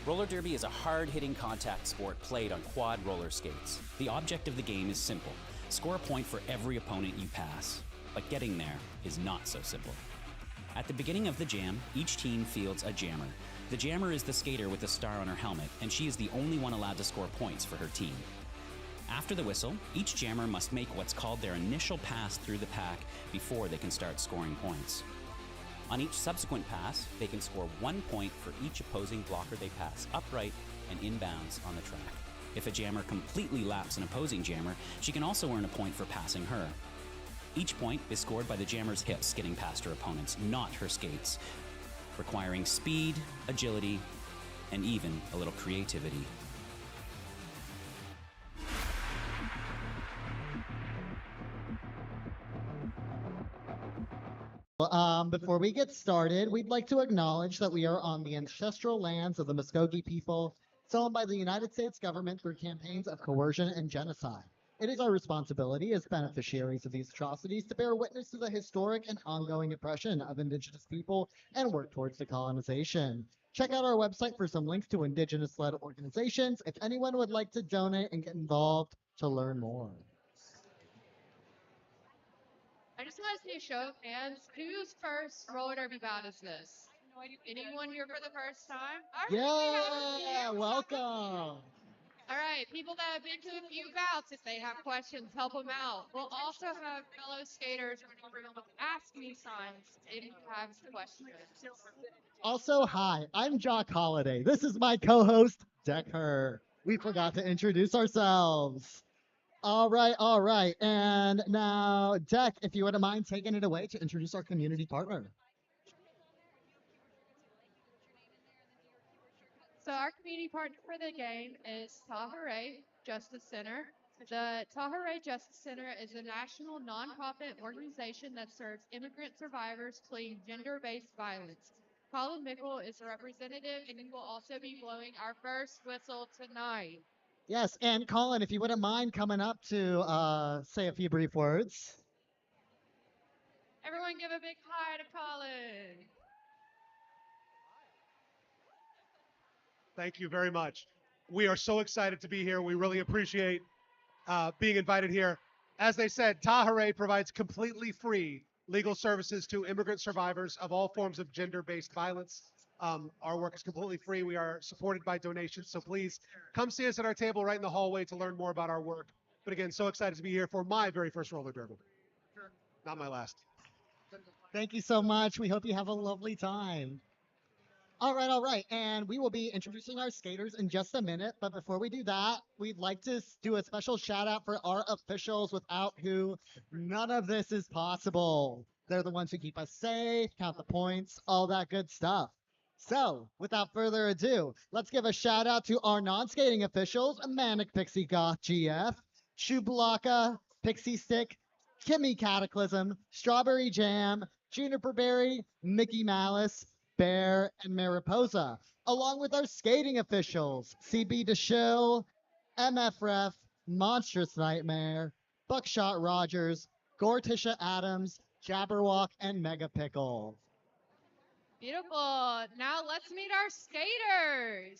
Roller derby is a hard-hitting contact sport played on quad roller skates. The object of the game is simple. Score a point for every opponent you pass. But getting there is not so simple. At the beginning of the jam, each team fields a jammer. The jammer is the skater with the star on her helmet, and she is the only one allowed to score points for her team. After the whistle, each jammer must make what's called their initial pass through the pack before they can start scoring points. On each subsequent pass, they can score 1 point for each opposing blocker they pass upright and inbounds on the track. If a jammer completely laps an opposing jammer, she can also earn a point for passing her. Each point is scored by the jammer's hips getting past her opponents, not her skates, requiring speed, agility, and even a little creativity. Before we get started, we'd like to acknowledge that we are on the ancestral lands of the Muskogee people, stolen by the United States government through campaigns of coercion and genocide. It is our responsibility as beneficiaries of these atrocities to bear witness to the historic and ongoing oppression of Indigenous people and work towards decolonization. Check out our website for some links to Indigenous-led organizations if anyone would like to donate and get involved to learn more. I just want to see a show of hands. Whose first roller derby bout is this? Anyone here for the first time? Yeah, welcome. All right, people that have been to a few bouts, if they have questions, help them out. We'll also have fellow skaters running around with Ask Me signs if you have questions. Also, hi, I'm Jock Holiday. This is my co-host, Decker. We forgot to introduce ourselves. All right. And now, Deck, if you wouldn't mind taking it away to introduce our community partner. So our community partner for the game is Tanya Hyde Justice Center. The Tanya Hyde Justice Center is a national nonprofit organization that serves immigrant survivors fleeing gender-based violence. Colin Mickle is a representative, and he will also be blowing our first whistle tonight. Yes, and Colin, if you wouldn't mind coming up to say a few brief words. Everyone give a big hi to Colin. Thank you very much. We are so excited to be here. We really appreciate being invited here. As they said, Taharay provides completely free legal services to immigrant survivors of all forms of gender-based violence. Our work is completely free. We are supported by donations, so please come see us at our table right in the hallway to learn more about our work. But again, so excited to be here for my very first roller derby. Not my last. Thank you so much. We hope you have a lovely time. All right. And we will be introducing our skaters in just a minute. But before we do that, we'd like to do a special shout out for our officials without who none of this is possible. They're the ones who keep us safe, count the points, all that good stuff. So, without further ado, let's give a shout out to our non-skating officials, Manic Pixie Goth GF, Shublaka, Pixie Stick, Kimmy Cataclysm, Strawberry Jam, Juniper Berry, Mickey Malice, Bear, and Mariposa, along with our skating officials, CB DeShill, MF Ref, Monstrous Nightmare, Buckshot Rogers, Gortisha Adams, Jabberwock, and Mega Pickle. Beautiful. Now let's meet our skaters.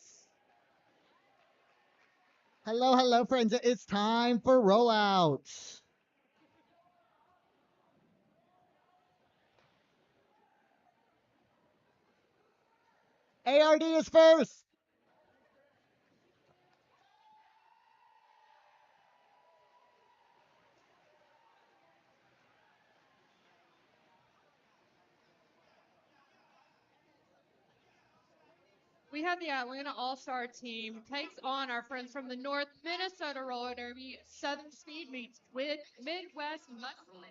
Hello, friends. It's time for rollout. ARD is first. We have the Atlanta All-Star team takes on our friends from the North Minnesota Roller Derby. Southern Speed meets with Midwest Muscle.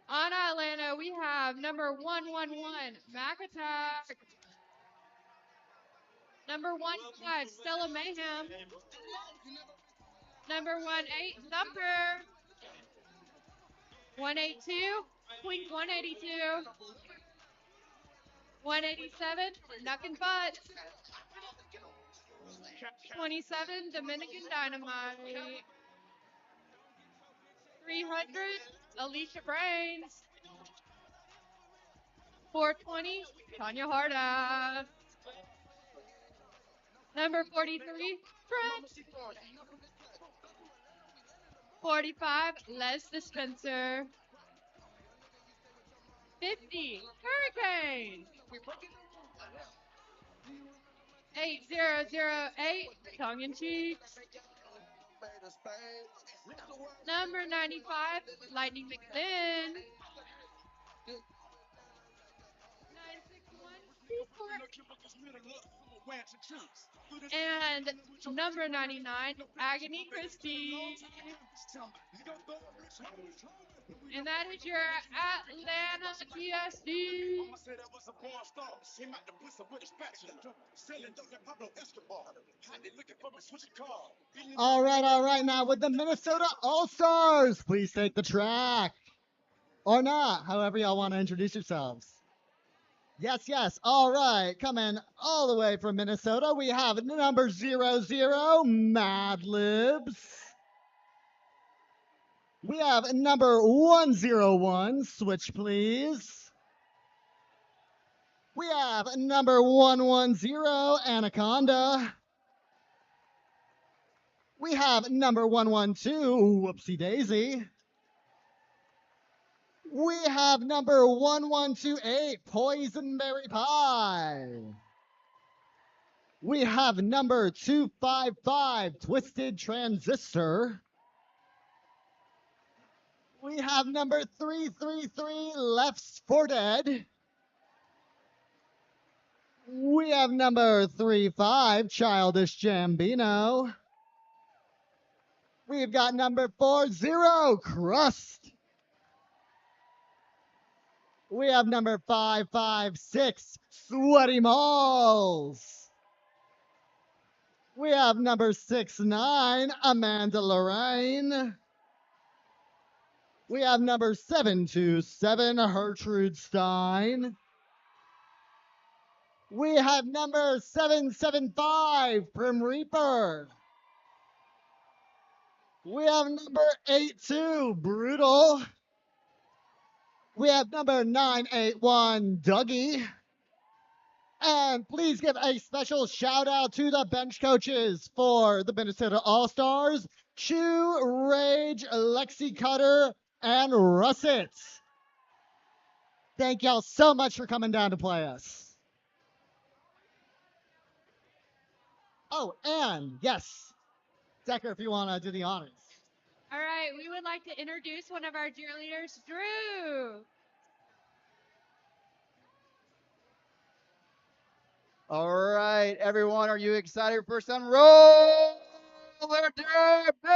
On Atlanta, we have number 111, Mac Attack. Number 15, Stella Mayhem. Number 18, Thumper. 182, Queen 182. 187, Knuck and Butt. 27, Dominican Dynamite. 300, Alicia Brains. 420, Tanya Hyde. Number 43, Trent. 45, Les Dispenser. 50, Hurricane. 8008, Tongue in Cheek. Number 95, Lightning McLean. 961, Peace Corps. And number 99, Agony Christie. And that is your Atlanta TSD. All right, all right. Now with the Minnesota All-Stars, please take the track. Or not, however y'all want to introduce yourselves. Yes, yes. All right. Coming all the way from Minnesota, we have number 00, Mad Libs. We have number 101, Switch Please. We have number 110, Anaconda. We have number 112, Whoopsie Daisy. We have number 1128, Poisonberry Pie. We have number 255, Twisted Transistor. We have number 333, Lefts for Dead. We have number 35, Childish Gambino. We've got number 40, Crust. We have number 556, Sweaty Malls. We have number 69, Amanda Lorraine. We have number 727, Gertrude Stein. We have number 775, Prim Reaper. We have number 82, Brutal. We have number 981, Dougie. And please give a special shout out to the bench coaches for the Minnesota All-Stars, Chew, Rage, Lexi Cutter, and Russet. Thank y'all so much for coming down to play us. Oh, and yes, Decker, if you want to do the honors. All right, we would like to introduce one of our cheerleaders, Drew. All right, everyone, are you excited for some roller derby?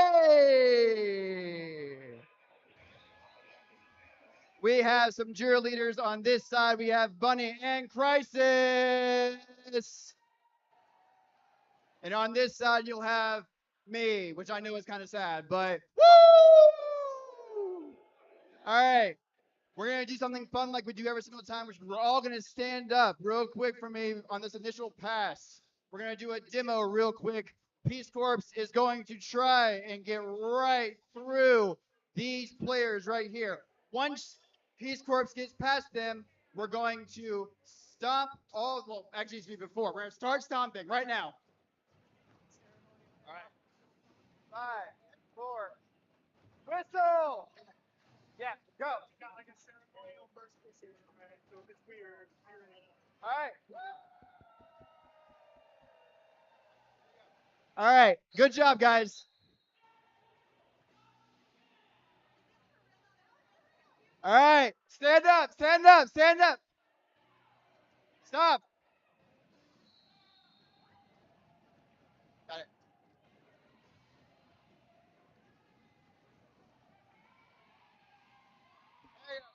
We have some cheerleaders on this side. We have Bunny and Crisis. And on this side, you'll have me, which I know is kind of sad, but woo! All right. We're going to do something fun like we do every single time, which we're all going to stand up real quick for me on this initial pass. We're going to do a demo real quick. Peace Corps is going to try and get right through these players right here. Once Peace Corps gets past them, we're going to stomp all, well, actually it's before. We're going to start stomping right now. All right. 5, 4, whistle! Yeah, go. All right. All right. Good job, guys. All right. Stand up. Stand up. Stand up. Stop. Got it. There you go.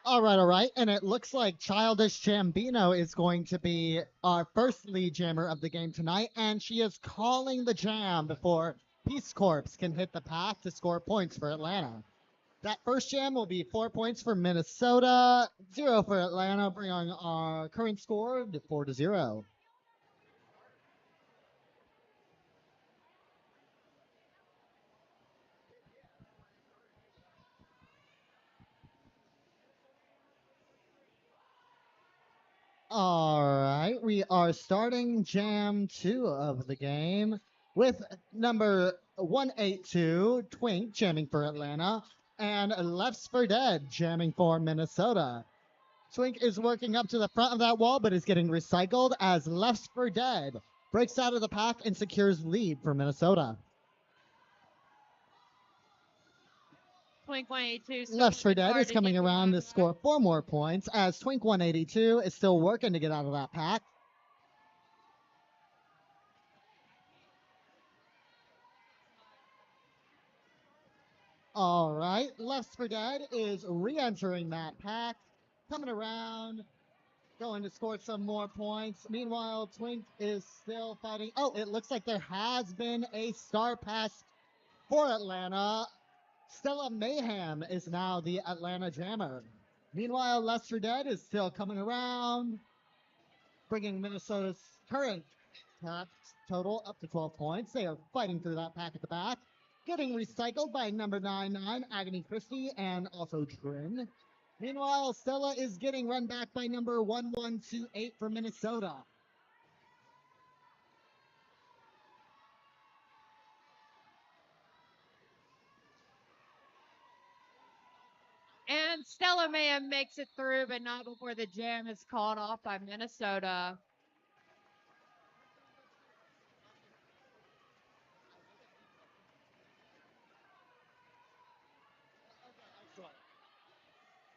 All right, all right. And it looks like Childish Gambino is going to be our first lead jammer of the game tonight. And she is calling the jam before Peace Corps can hit the path to score points for Atlanta. That first jam will be 4 points for Minnesota, 0 for Atlanta, bringing our current score to 4-0. All right, we are starting Jam 2 of the game with number 182, Twink, jamming for Atlanta, and Left's for Dead, jamming for Minnesota. Twink is working up to the front of that wall, but is getting recycled as Left's for Dead breaks out of the pack and secures lead for Minnesota. Twink 182. Still Left's for working Dead hard is to coming get around to back. score 4 more points as Twink 182 is still working to get out of that pack. All right, Left's for Dead is re-entering that pack, coming around, going to score some more points. Meanwhile, Twink is still fighting. Oh, it looks like there has been a star pass for Atlanta. Stella Mayhem is now the Atlanta Jammer. Meanwhile, Left's for Dead is still coming around, bringing Minnesota's current pack total up to 12 points. They are fighting through that pack at the back, getting recycled by number 99, Agony Christie, and also Trin. Meanwhile, Stella is getting run back by number 1128 for Minnesota. And Stella Mayhem makes it through, but not before the jam is called off by Minnesota.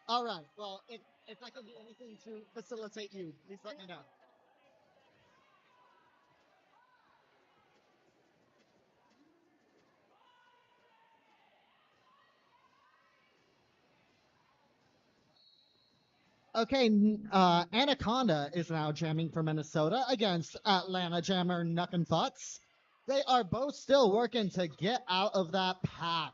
All right. Well, if I can do anything to facilitate you, please let me know. Okay, Anaconda is now jamming for Minnesota against Atlanta jammer Nuck and Futz. They are both still working to get out of that pack.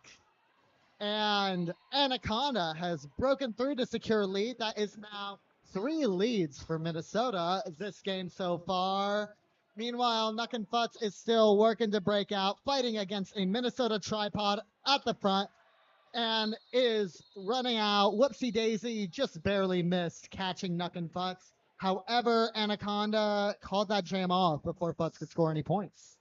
And Anaconda has broken through to secure lead. That is now 3 leads for Minnesota this game so far. Meanwhile, Nuck and Futz is still working to break out, fighting against a Minnesota tripod at the front, and is running out. Whoopsie daisy, just barely missed catching Nuck and Futz. However, Anaconda called that jam off before Futz could score any points.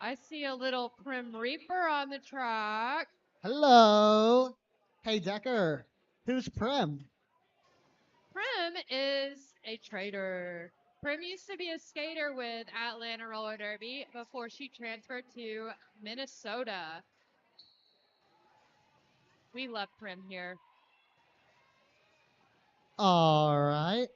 I see a little Prim Reaper on the track. Hello. Hey, Decker. Who's Prim? Prim is a trader. Prim used to be a skater with Atlanta Roller Derby before she transferred to Minnesota. We love Prim here. All right.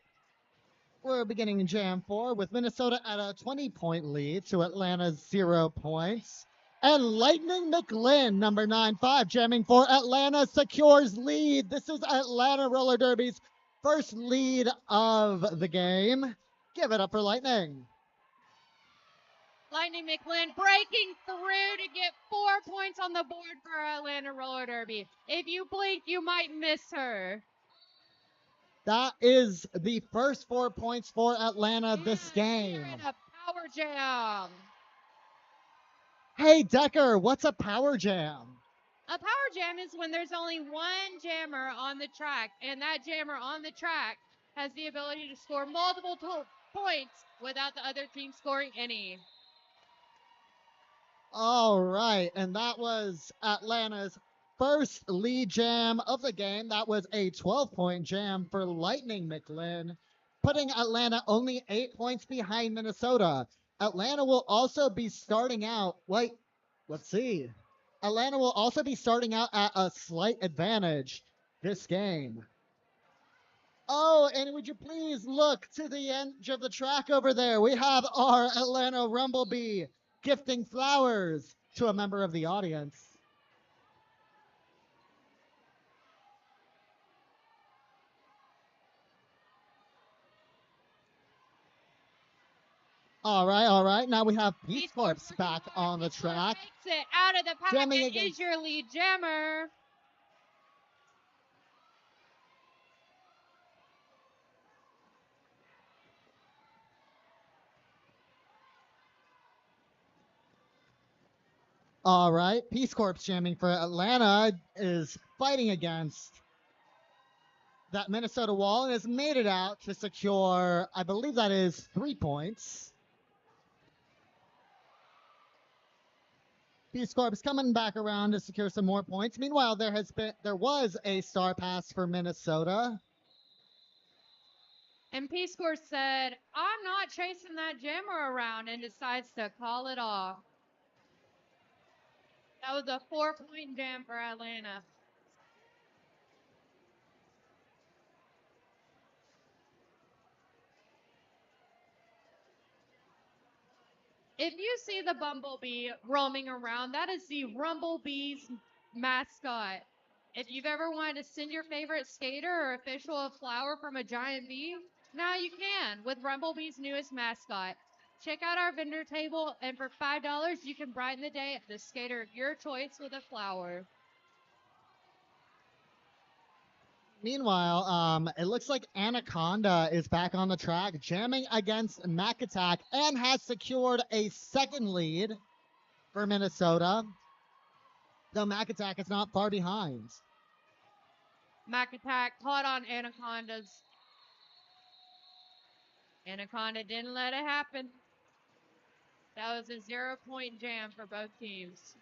We're beginning Jam 4 with Minnesota at a 20-point lead to Atlanta's 0 points. And Lightning McLean, number 9-5, jamming for Atlanta, secures lead. This is Atlanta Roller Derby's first lead of the game. Give it up for Lightning. Lightning McLean breaking through to get 4 points on the board for Atlanta Roller Derby. If you blink, you might miss her. That is the first 4 points for Atlanta this game. And a power jam. Hey, Decker, what's a power jam? A power jam is when there's only one jammer on the track, and that jammer on the track has the ability to score multiple points without the other team scoring any. All right, and that was Atlanta's first lead jam of the game. That was a 12-point jam for Lightning McLean, putting Atlanta only 8 points behind Minnesota. Atlanta will also be starting out, let's see. Atlanta will also be starting out at a slight advantage this game. Oh, and would you please look to the edge of the track over there? We have our Atlanta Rumblebee gifting flowers to a member of the audience. All right, all right. Now we have Peace Corps back on the track. Makes it out of the pack Jamming and against- is your lead jammer. All right, Peace Corps jamming for Atlanta is fighting against that Minnesota wall and has made it out to secure, I believe that is 3 points. Peace Corps coming back around to secure some more points. Meanwhile, there was a star pass for Minnesota. And Peace Corps said, I'm not chasing that jammer around, and decides to call it off. That was a 4-point jam for Atlanta. If you see the bumblebee roaming around, that is the Rumblebee's mascot. If you've ever wanted to send your favorite skater or official a flower from a giant bee, now you can with Rumblebee's newest mascot. Check out our vendor table, and for $5, you can brighten the day of the skater of your choice with a flower. Meanwhile, it looks like Anaconda is back on the track, jamming against Mac Attack, and has secured a second lead for Minnesota. Though Mac Attack is not far behind. Mac Attack caught on Anaconda's. Anaconda didn't let it happen. That was a 0-point jam for both teams.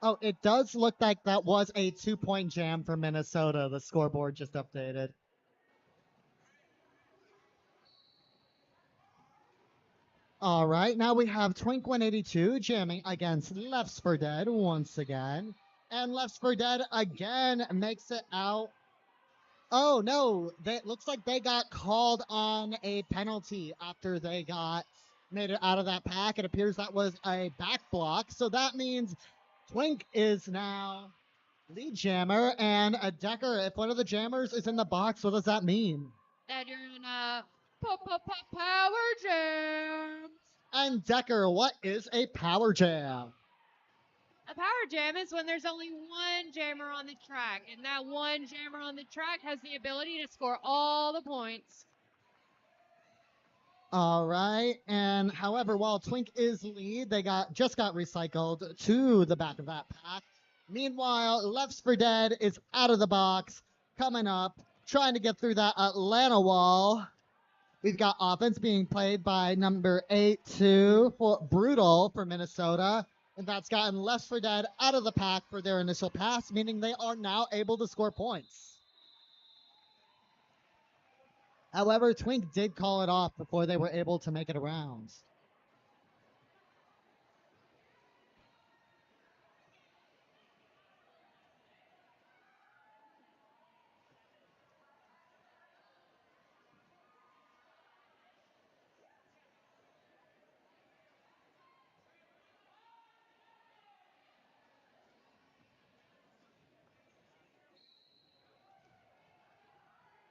Oh, it does look like that was a 2-point jam for Minnesota. The scoreboard just updated. All right, now we have Twink 182 jamming against Lefts for Dead once again. And Lefts for Dead again makes it out. Oh no, it looks like they got called on a penalty after they made it out of that pack. It appears that was a back block. So that means Twink is now lead jammer, and a Decker, if one of the jammers is in the box, what does that mean? That you're in a power jam. And Decker, what is a power jam? A power jam is when there's only one jammer on the track, and that one jammer on the track has the ability to score all the points. All right, and however, while Twink is lead, they just got recycled to the back of that pack. Meanwhile, Lefts for Dead is out of the box, coming up, trying to get through that Atlanta wall. We've got offense being played by number 8-2 for Brutal for Minnesota. And that's gotten Lefts for Dead out of the pack for their initial pass, meaning they are now able to score points. However, Twink did call it off before they were able to make it around.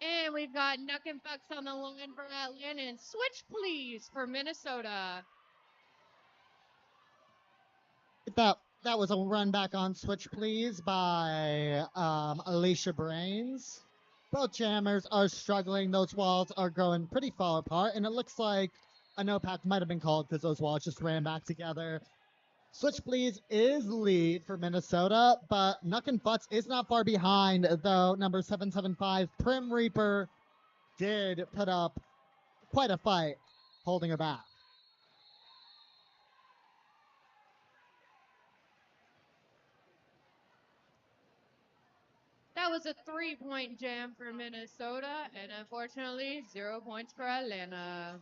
And we've got Nuck and Fucks on the line for Atlanta, and switch please for Minnesota. That was a run back on switch, please, by Alicia Brains. Both jammers are struggling. Those walls are growing pretty far apart, and it looks like a no pack might have been called because those walls just ran back together. Switch Please is lead for Minnesota, but Nuck and Futz is not far behind, though number 775, Prim Reaper, did put up quite a fight, holding her back. That was a 3-point jam for Minnesota, and unfortunately, 0 points for Atlanta.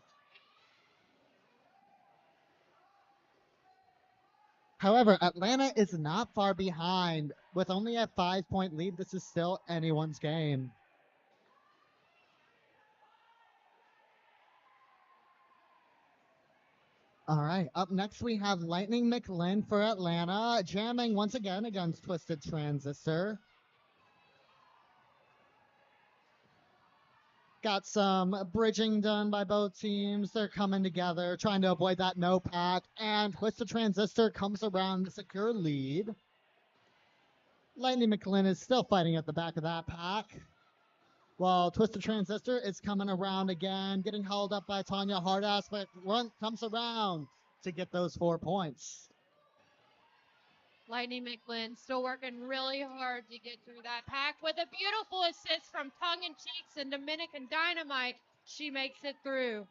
However, Atlanta is not far behind. With only a 5-point lead, this is still anyone's game. All right, up next we have Lightning McLean for Atlanta, jamming once again against Twisted Transistor. Got some bridging done by both teams. They're coming together, trying to avoid that no pack, and Twisted Transistor comes around the secure lead. Lightning McLean is still fighting at the back of that pack. While Twisted Transistor is coming around again, getting held up by Tanya Hyde, but comes around to get those 4 points. Lightning McLean still working really hard to get through that pack with a beautiful assist from Tongue and Cheeks and Dominican Dynamite. She makes it through.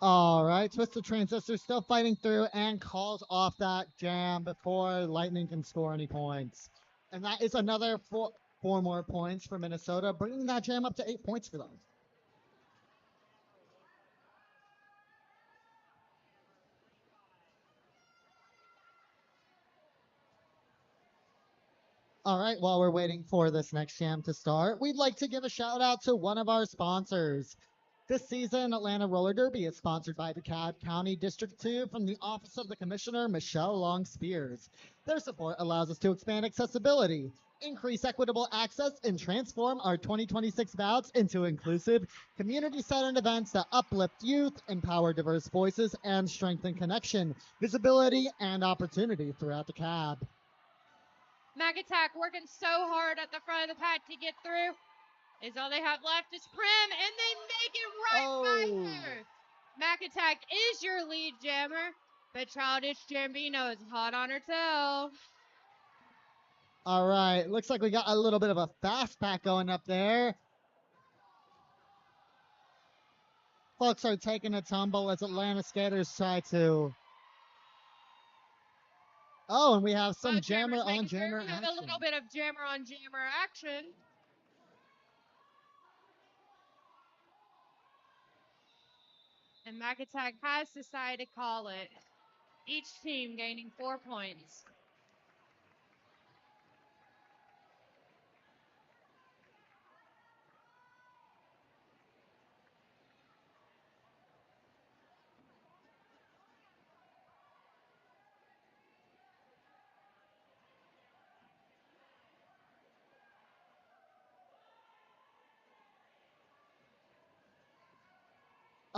All right, Twisted Transistor still fighting through and calls off that jam before Lightning can score any points. And that is another four more points for Minnesota, bringing that jam up to 8 points for them. All right, while we're waiting for this next jam to start, we'd like to give a shout out to one of our sponsors. This season, Atlanta Roller Derby is sponsored by DeKalb County District 2 from the Office of the Commissioner, Michelle Long Spears. Their support allows us to expand accessibility, increase equitable access, and transform our 2026 bouts into inclusive, community-centered events that uplift youth, empower diverse voices, and strengthen connection, visibility, and opportunity throughout DeKalb. Mac Attack working so hard at the front of the pack to get through. Is all they have left is Prim, and they make it right by her. Mac Attack is your lead jammer, but Childish Gambino is hot on her tail. All right, looks like we got a little bit of a fast pack going up there. Folks are taking a tumble as Atlanta skaters try to. Oh, and we have some jammer on jammer action. A little bit of jammer on jammer action. And Mac Attack has decided to call it. Each team gaining 4 points.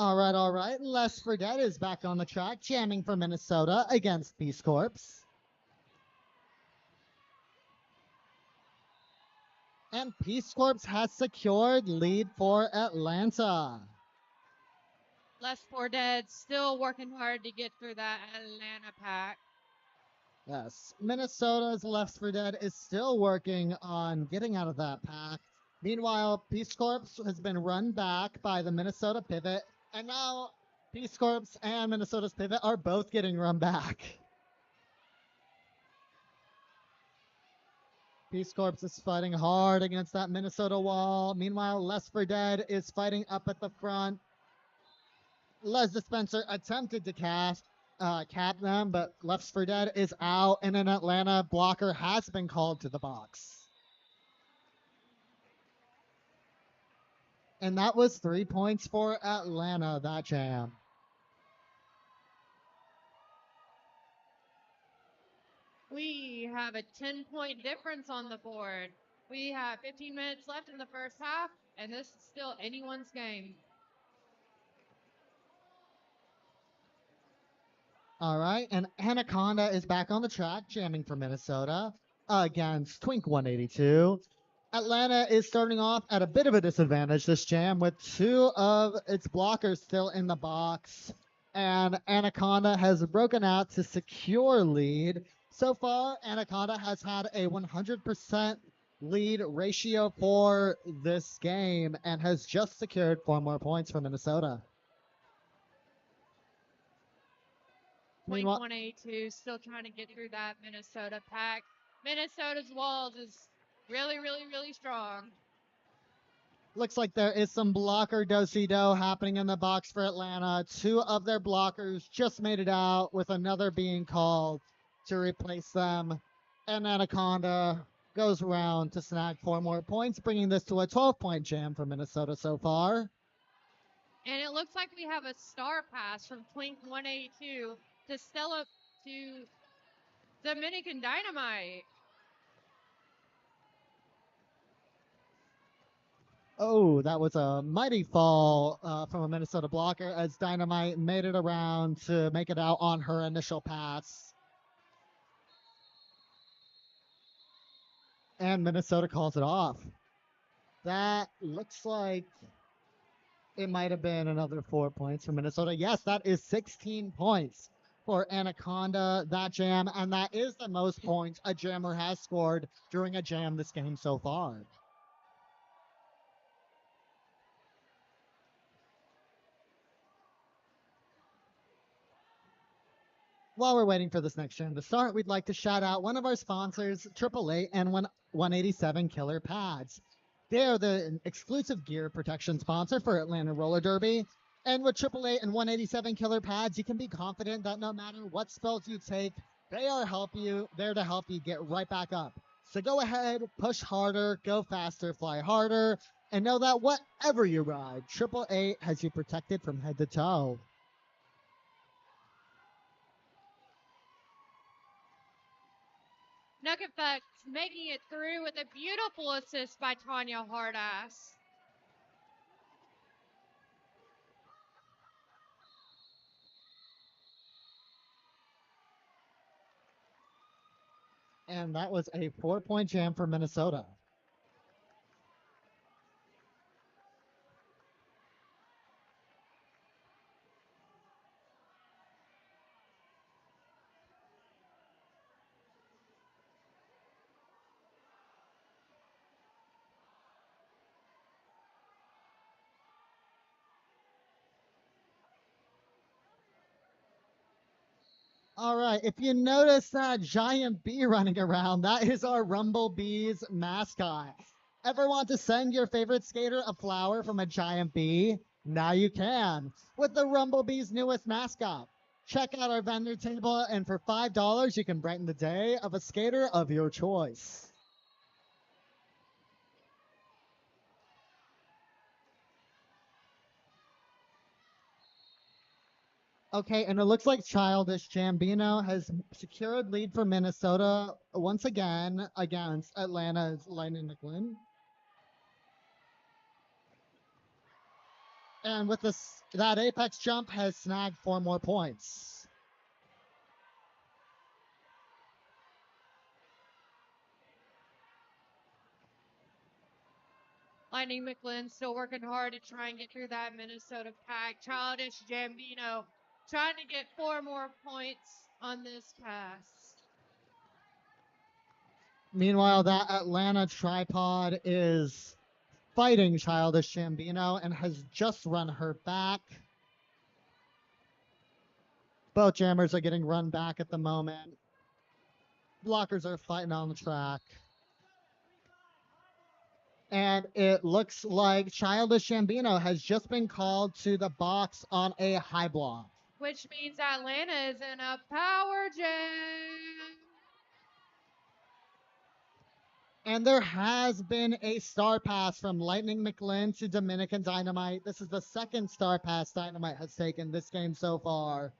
All right. Les Fredette is back on the track, jamming for Minnesota against Peace Corps. And Peace Corps has secured lead for Atlanta. Les Dead still working hard to get through that Atlanta pack. Yes, Minnesota's Left 4 Dead is still working on getting out of that pack. Meanwhile, Peace Corps has been run back by the Minnesota Pivot, and now Peace Corps and Minnesota's Pivot are both getting run back. Peace Corps is fighting hard against that Minnesota wall. Meanwhile, Les 4 Dead is fighting up at the front. Les Dispenser attempted to cap them, but Left 4 Dead is out, and an Atlanta blocker has been called to the box. And that was 3 points for Atlanta, that jam. We have a 10-point difference on the board. We have 15 minutes left in the first half, and this is still anyone's game. All right, and Anaconda is back on the track, jamming for Minnesota against Twink 182. Atlanta is starting off at a bit of a disadvantage this jam with 2 of its blockers still in the box. And Anaconda has broken out to secure lead. So far, Anaconda has had a 100% lead ratio for this game and has just secured 4 more points for Minnesota. Twink 182 still trying to get through that Minnesota pack. Minnesota's walls is really, really, really strong. Looks like there is some blocker do-si-do happening in the box for Atlanta. 2 of their blockers just made it out, with another being called to replace them. And Anaconda goes around to snag 4 more points, bringing this to a 12-point jam for Minnesota so far. And it looks like we have a star pass from Twink 182 to Stella to Dominican Dynamite. Oh, that was a mighty fall from a Minnesota blocker as Dynamite made it around to make it out on her initial pass. And Minnesota calls it off. That looks like it might have been another 4 points for Minnesota. Yes, that is 16 points for Anaconda, that jam, and that is the most points a jammer has scored during a jam this game so far. While we're waiting for this next jam to start, we'd like to shout out one of our sponsors, AAA and 187 Killer Pads. They are the exclusive gear protection sponsor for Atlanta Roller Derby. And with AAA and 187 Killer Pads, you can be confident that no matter what spells you take, they are there to help you get right back up. So go ahead, push harder, go faster, fly harder, and know that whatever you ride, AAA has you protected from head to toe. Nugget Bucks making it through with a beautiful assist by Tanya Hyde. And that was a 4-point jam for Minnesota. All right, if you notice that giant bee running around, that is our Rumble Bees mascot. Ever want to send your favorite skater a flower from a giant bee? Now you can with the Rumble Bees' newest mascot. Check out our vendor table, and for $5, you can brighten the day of a skater of your choice. Okay, and it looks like Childish Gambino has secured lead for Minnesota once again against Atlanta's Lightning McLean. And with this, that apex jump has snagged 4 more points. Lightning McLean still working hard to try and get through that Minnesota pack. Childish Gambino trying to get 4 more points on this pass. Meanwhile, that Atlanta tripod is fighting Childish Gambino and has just run her back. Both jammers are getting run back at the moment. Blockers are fighting on the track. And it looks like Childish Gambino has just been called to the box on a high block. Which means Atlanta is in a power jam. And there has been a star pass from Lightning McLean to Dominican Dynamite. This is the second star pass Dynamite has taken this game so far.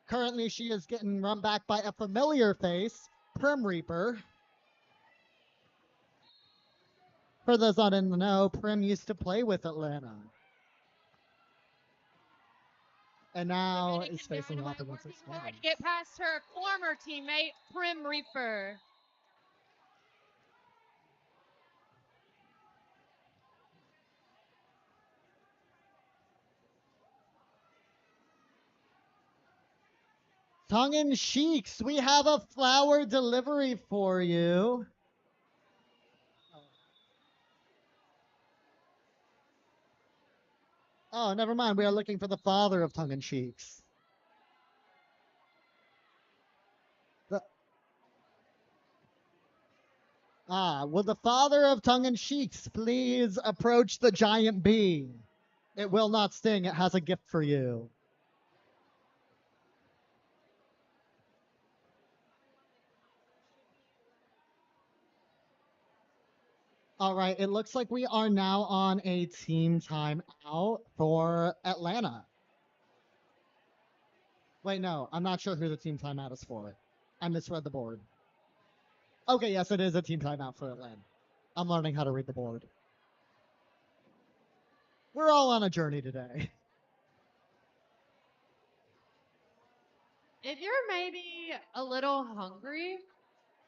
Currently, she is getting run back by a familiar face, Prim Reaper. For those not in the know, Prim used to play with Atlanta. And now is facing off against her squad. To get past her former teammate, Prim Reaper. Tongue in cheeks, we have a flower delivery for you. Oh, never mind. We are looking for the father of Tongue in cheeks. Will the father of Tongue in cheeks please approach the giant bee? It will not sting. It has a gift for you. All right, it looks like we are now on a team timeout for Atlanta. Wait, no, I'm not sure who the team timeout is for. I misread the board. Okay, yes, it is a team timeout for Atlanta. I'm learning how to read the board. We're all on a journey today. If you're maybe a little hungry,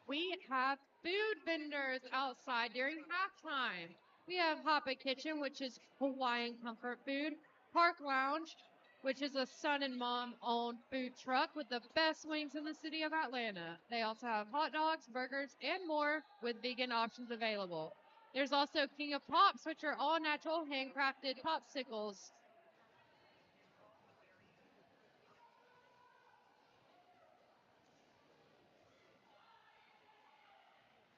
we have food vendors outside during halftime. We have Papa Kitchen, which is Hawaiian comfort food. Park Lounge, which is a son and mom owned food truck with the best wings in the city of Atlanta. They also have hot dogs, burgers, and more with vegan options available. There's also King of Pops, which are all natural handcrafted popsicles.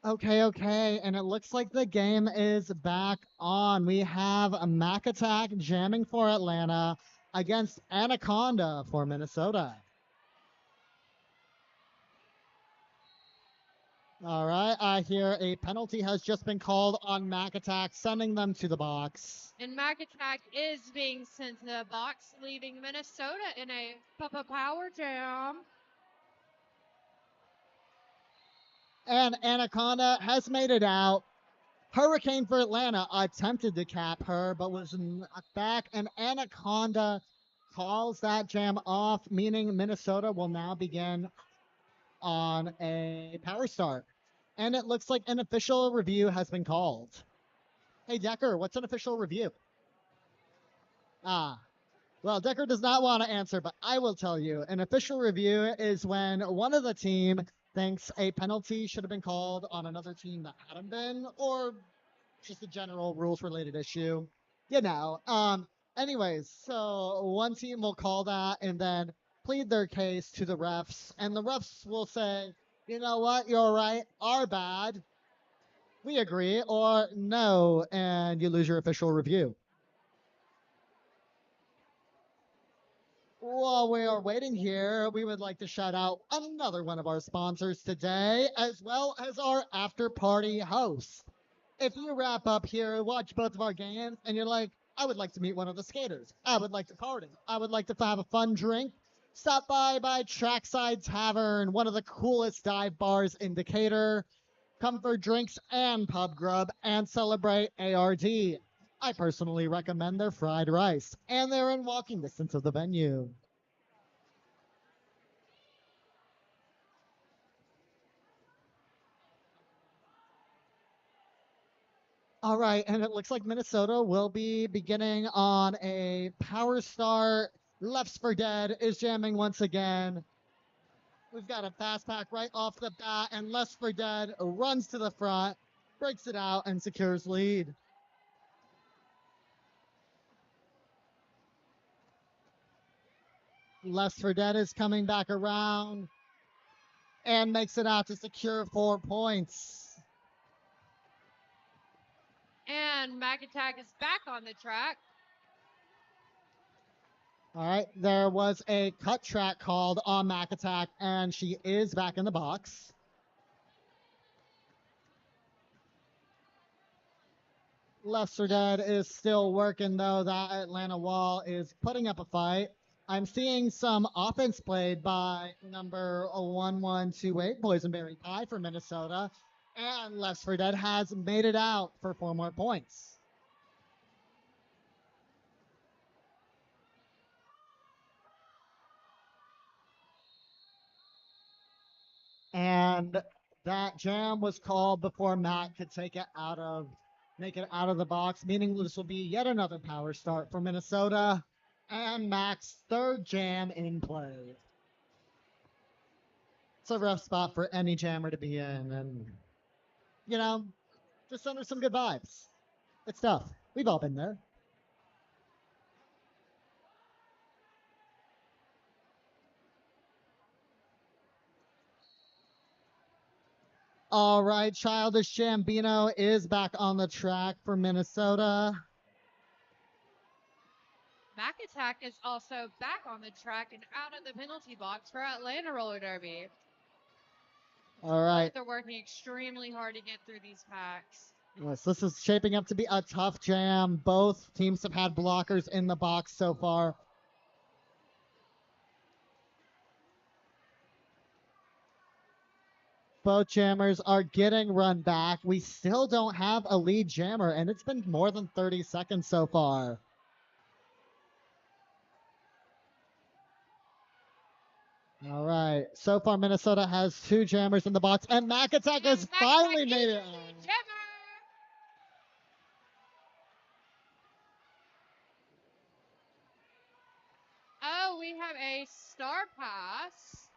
Okay, and it looks like the game is back on. We have a Mac Attack jamming for Atlanta against Anaconda for Minnesota. All right, I hear a penalty has just been called on Mac Attack, sending them to the box. And Mac Attack is being sent to the box, leaving Minnesota in a power jam. And Anaconda has made it out. Hurricane for Atlanta attempted to cap her, but was knocked back. And Anaconda calls that jam off, meaning Minnesota will now begin on a power start. And it looks like an official review has been called. Hey, Decker, what's an official review? Well, Decker does not want to answer, but I will tell you. An official review is when one of the team thinks a penalty should have been called on another team that hadn't been, or just a general rules related issue. You know. Anyways, so one team will call that and then plead their case to the refs, and the refs will say, you know what, you're right, our bad. We agree, or no, and you lose your official review. While we are waiting here, we would like to shout out another one of our sponsors today, as well as our after party host. If you wrap up here, watch both of our games, and you're like, I would like to meet one of the skaters. I would like to party. I would like to have a fun drink. Stop by Trackside Tavern, one of the coolest dive bars in Decatur. Come for drinks and pub grub and celebrate ARD. I personally recommend their fried rice, and they're in walking distance of the venue. All right, and it looks like Minnesota will be beginning on a power start. Lefts for Dead is jamming once again. We've got a fast pack right off the bat, and Lefts for Dead runs to the front, breaks it out, and secures lead. Lefts for Dead is coming back around and makes it out to secure 4 points. And Mac Attack is back on the track. All right, there was a cut track called on Mac Attack, and she is back in the box. Lefts for Dead is still working, though. That Atlanta wall is putting up a fight. I'm seeing some offense played by number 1128, Boysenberry Pie for Minnesota. And Lefts for Dead has made it out for 4 more points. And that jam was called before Matt could make it out of the box, meaning this will be yet another power start for Minnesota and Mac's third jam in play. It's a rough spot for any jammer to be in, and you know, just under some good vibes. It's tough. We've all been there. All right, Childish Gambino is back on the track for Minnesota. Mac Attack is also back on the track and out of the penalty box for Atlanta Roller Derby. All right. They're working extremely hard to get through these packs. Yes, this is shaping up to be a tough jam. Both teams have had blockers in the box so far. Both jammers are getting run back. We still don't have a lead jammer, and it's been more than 30 seconds so far. All right. So far, Minnesota has 2 jammers in the box, and Mac Attack has finally made it. Oh, we have a star pass.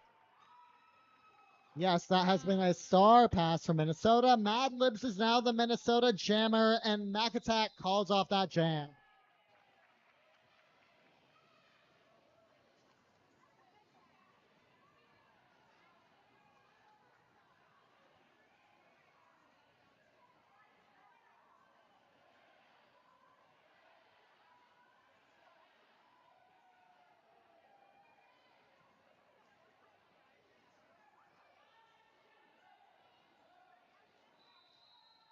Yes, that has been a star pass for Minnesota. Mad Libs is now the Minnesota jammer, and Mac Attack calls off that jam.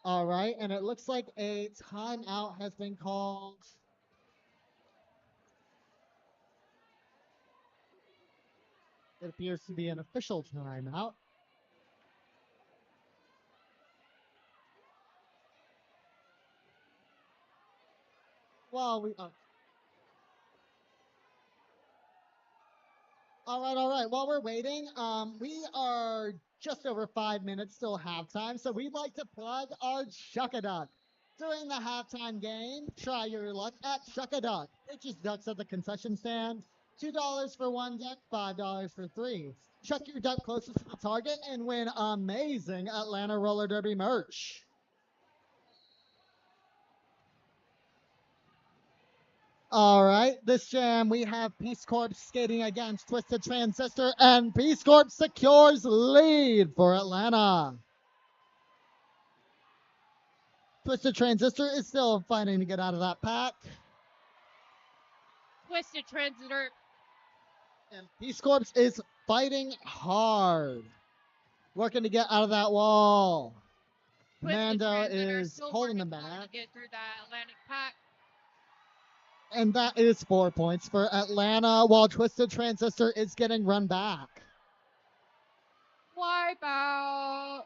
All right, and it looks like a timeout has been called. It appears to be an official timeout. Well, all right. While we're waiting, we are just over 5 minutes till halftime, so we'd like to plug our Chuck-a-Duck. During the halftime game, try your luck at Chuck-a-Duck. Purchase ducks at the concession stand. $2 for one duck, $5 for three. Chuck your duck closest to the target and win amazing Atlanta Roller Derby merch. All right, this jam we have Peace Corps skating against Twisted Transistor, and Peace Corps secures lead for Atlanta. Twisted Transistor is still fighting to get out of that pack. Twisted Transistor. And Peace Corps is fighting hard, working to get out of that wall. Twisted Mando Transistor is still holding working them hard back. to get through that Atlantic pack. And that is 4 points for Atlanta, while Twisted Transistor is getting run back. Wipeout.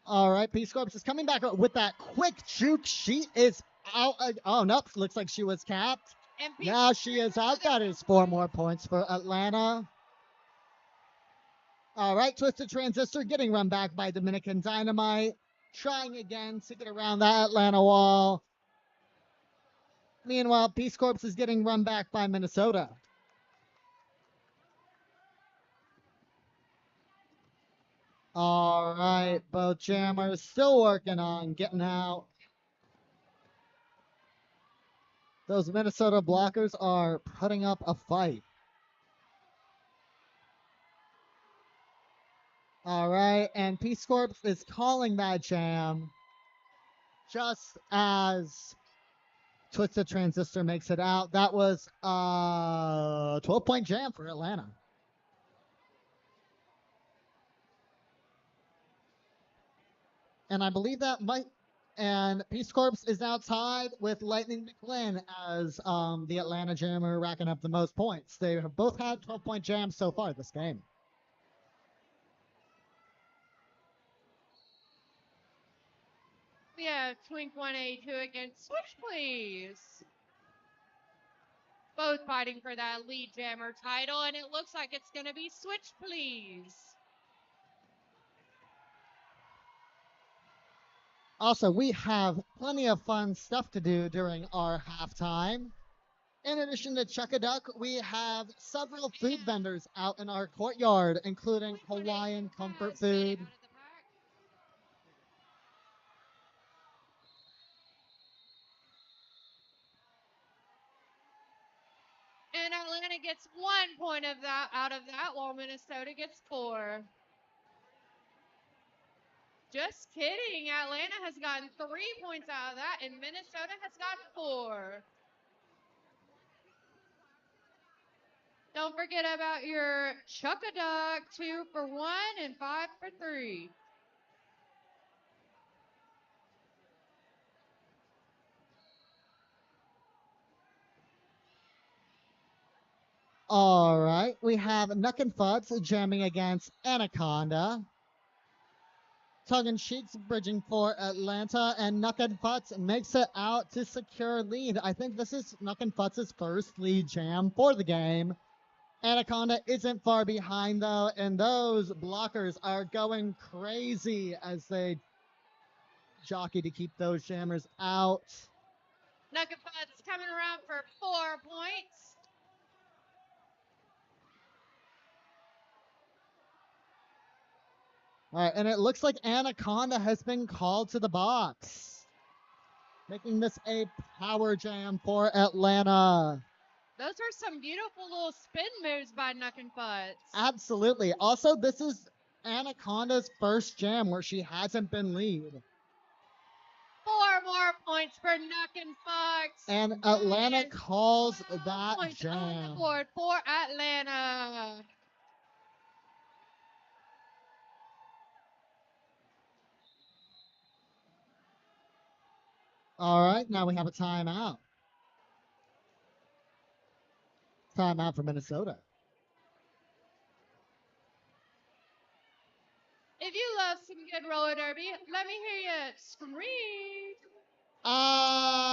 All right, Peace Corps is coming back with that quick juke. She is out. Oh, nope. Looks like she was capped. And Now she is out. That is 4 more points for Atlanta. All right, Twisted Transistor getting run back by Dominican Dynamite. Trying again to get around that Atlanta wall. Meanwhile, Peace Corps is getting run back by Minnesota. All right, both jammers still working on getting out. Those Minnesota blockers are putting up a fight. All right, and Peace Corps is calling that jam just as Twisted Transistor makes it out. That was a 12-point jam for Atlanta. And I believe that might. And Peace Corps is now tied with Lightning McLean as the Atlanta jammer racking up the most points. They have both had 12-point jams so far this game. We have Twink 182 against Switch, please. Both fighting for that lead jammer title, and it looks like it's going to be Switch, please. Also, we have plenty of fun stuff to do during our halftime. In addition to Chuck-a-Duck, we have several food vendors out in our courtyard, including Hawaiian comfort food. And Atlanta gets 1 point of that out of that, while Minnesota gets 4. Just kidding. Atlanta has gotten 3 points out of that, and Minnesota has gotten 4. Don't forget about your Chuck-a-Duck, 2 for 1 and 5 for 3. All right, we have Nuck and Fuds jamming against Anaconda. Tongue and Cheeks bridging for Atlanta, and Nuck and Fuds makes it out to secure lead. I think this is Nuck and Fuds' first lead jam for the game. Anaconda isn't far behind though, and those blockers are going crazy as they jockey to keep those jammers out. Nugget Butts coming around for 4 points. All right, and it looks like Anaconda has been called to the box, making this a power jam for Atlanta. Those are some beautiful little spin moves by Nugget Butts. Absolutely. Also, this is Anaconda's first jam where she hasn't been lead. 4 more points for Nugget Butts. And Atlanta calls 12 that points on the jam. board for Atlanta. All right, now we have a timeout. Timeout for Minnesota. If you love some good roller derby, let me hear you scream. Ah!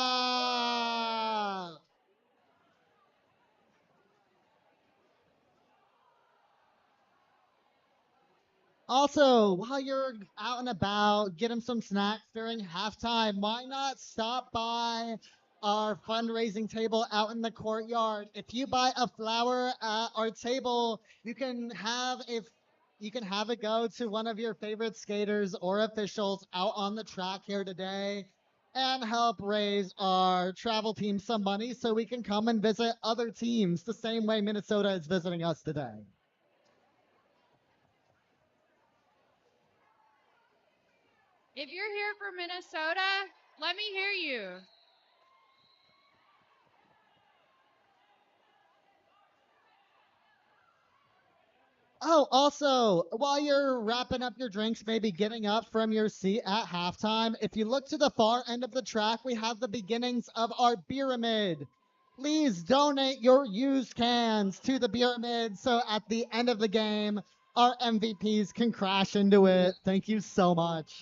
Also, while you're out and about, getting some snacks during halftime, why not stop by our fundraising table out in the courtyard? If you buy a flower at our table, you can have it go to one of your favorite skaters or officials out on the track here today and help raise our travel team some money so we can come and visit other teams the same way Minnesota is visiting us today. If you're here for Minnesota, let me hear you. Oh, also, while you're wrapping up your drinks, maybe getting up from your seat at halftime, if you look to the far end of the track, we have the beginnings of our pyramid. Please donate your used cans to the pyramid so at the end of the game, our MVPs can crash into it. Thank you so much.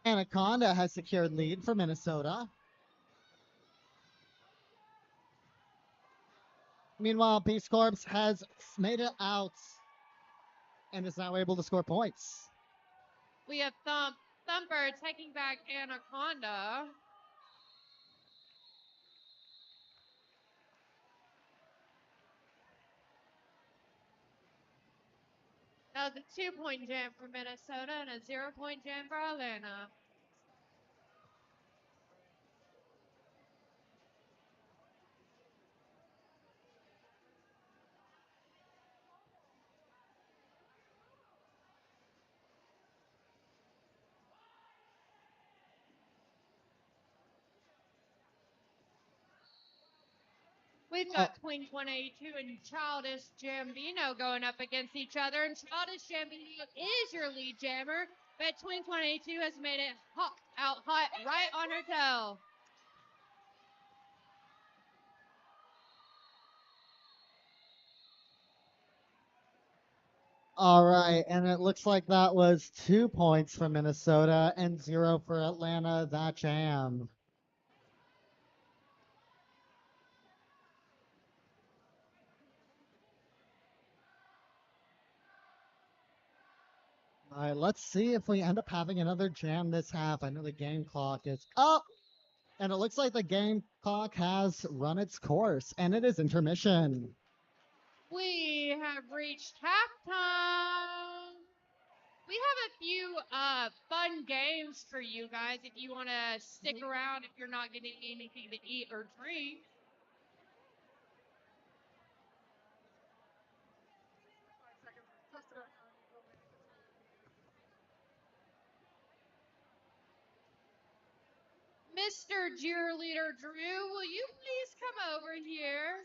Anaconda has secured lead for Minnesota. Meanwhile, Peace Corps has made it out and is now able to score points. We have Thumper taking back Anaconda. That was a 2-point jam for Minnesota and a 0-point jam for Atlanta. We've got Twin 182 and Childish Gambino going up against each other, and Childish Gambino is your lead jammer, but Twin 182 has made it out hot right on her tail. All right, and it looks like that was 2 points for Minnesota and 0 for Atlanta. That jam. All right, let's see if we end up having another jam this half. I know the game clock is up, and it looks like the game clock has run its course, and it is intermission. We have reached halftime. We have a few fun games for you guys if you want to stick around if you're not getting anything to eat or drink. Mr. Cheerleader Drew, will you please come over here?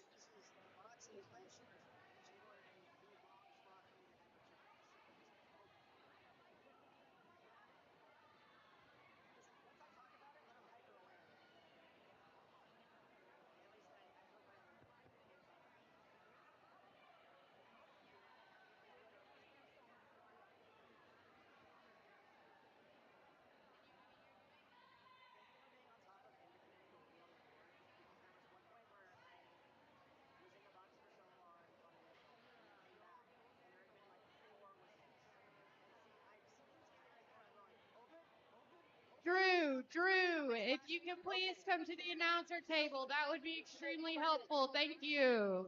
Drew, if you can please come to the announcer table, that would be extremely helpful. Thank you.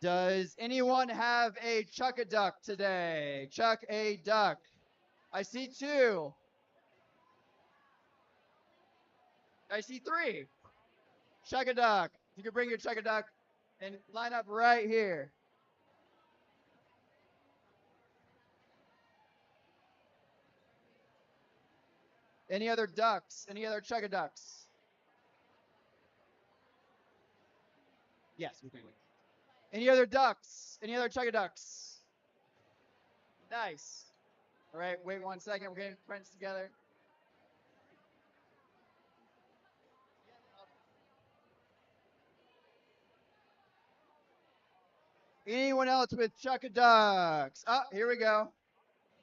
Does anyone have a Chuck-a-Duck today? Chuck a duck. I see 2. I see 3. Chuck-a-Duck. You can bring your Chuck-a-Duck and line up right here. Any other ducks? Any other Chuck-a-Ducks? Yes. Any other ducks? Any other Chuck-a-Ducks? Nice. All right, wait 1 second. We're getting friends together. Anyone else with Chuck-a-Ducks? Oh, here we go.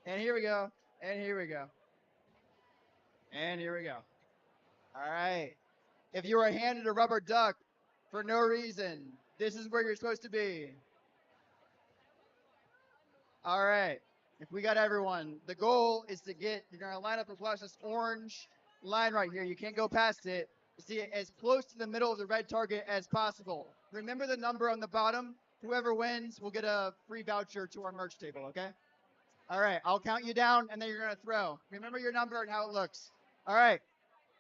And here we go. And here we go. And here we go. All right. If you were handed a rubber duck for no reason, this is where you're supposed to be. All right. If we got everyone, the goal is to get, you're going to line up and flash this orange line right here. You can't go past it. See it as close to the middle of the red target as possible. Remember the number on the bottom. Whoever wins will get a free voucher to our merch table, okay? All right. I'll count you down, and then you're going to throw. Remember your number and how it looks. All right.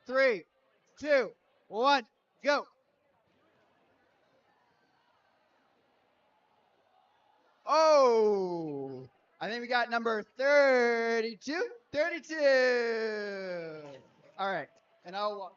3, 2, 1, go. Oh, I think we got number 32. 32. All right. And I'll.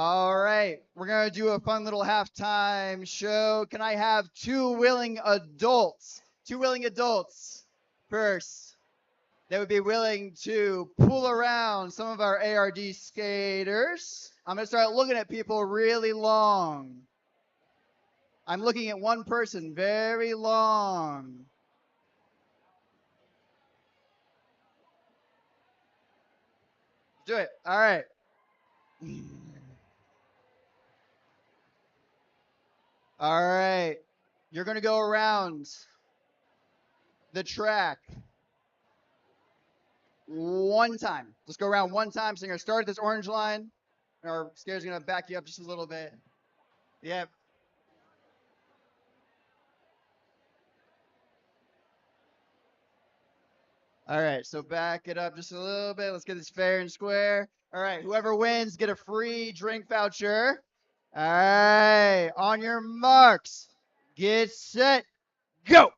All right, we're gonna do a fun little halftime show. Can I have two willing adults? Two willing adults first. That would be willing to pull around some of our ARD skaters. I'm gonna start looking at people really long. I'm looking at one person very long. Do it. All right. All right. You're going to go around the track one time. Just go around one time. So you're going to start at this orange line. Our skater's going to back you up just a little bit. Yep. All right. So back it up just a little bit. Let's get this fair and square. All right. Whoever wins, get a free drink voucher. All right. On your marks. Get set. Go.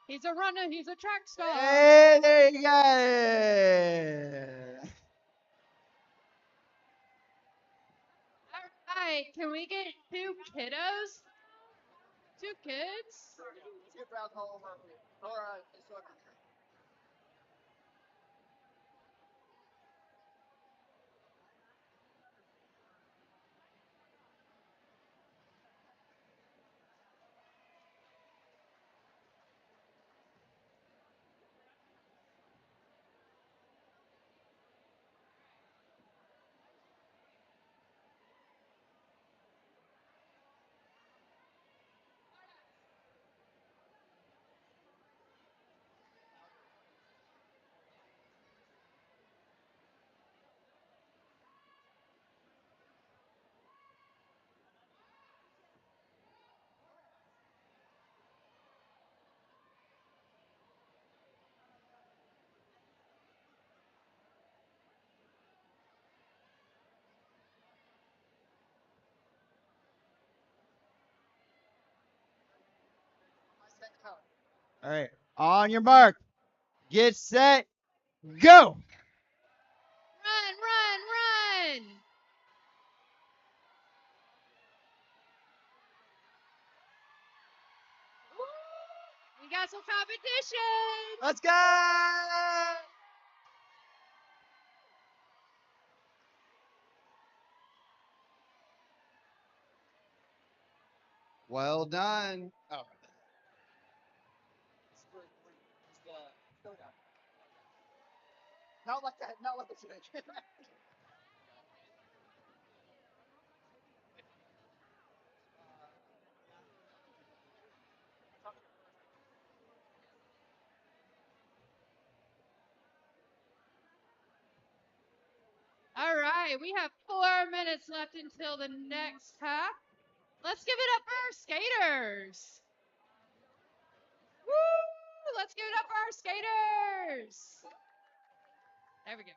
He's a runner. He's a track star. Hey, there you got it. All right. Can we get two kiddos? Two kids? All right. On your mark. Get set. Go. Run, run, run. We got some competition. Let's go. Well done. Oh. Not like that. Not like that. All right. We have 4 minutes left until the next half. Let's give it up for our skaters. Woo! Let's give it up for our skaters. There we go.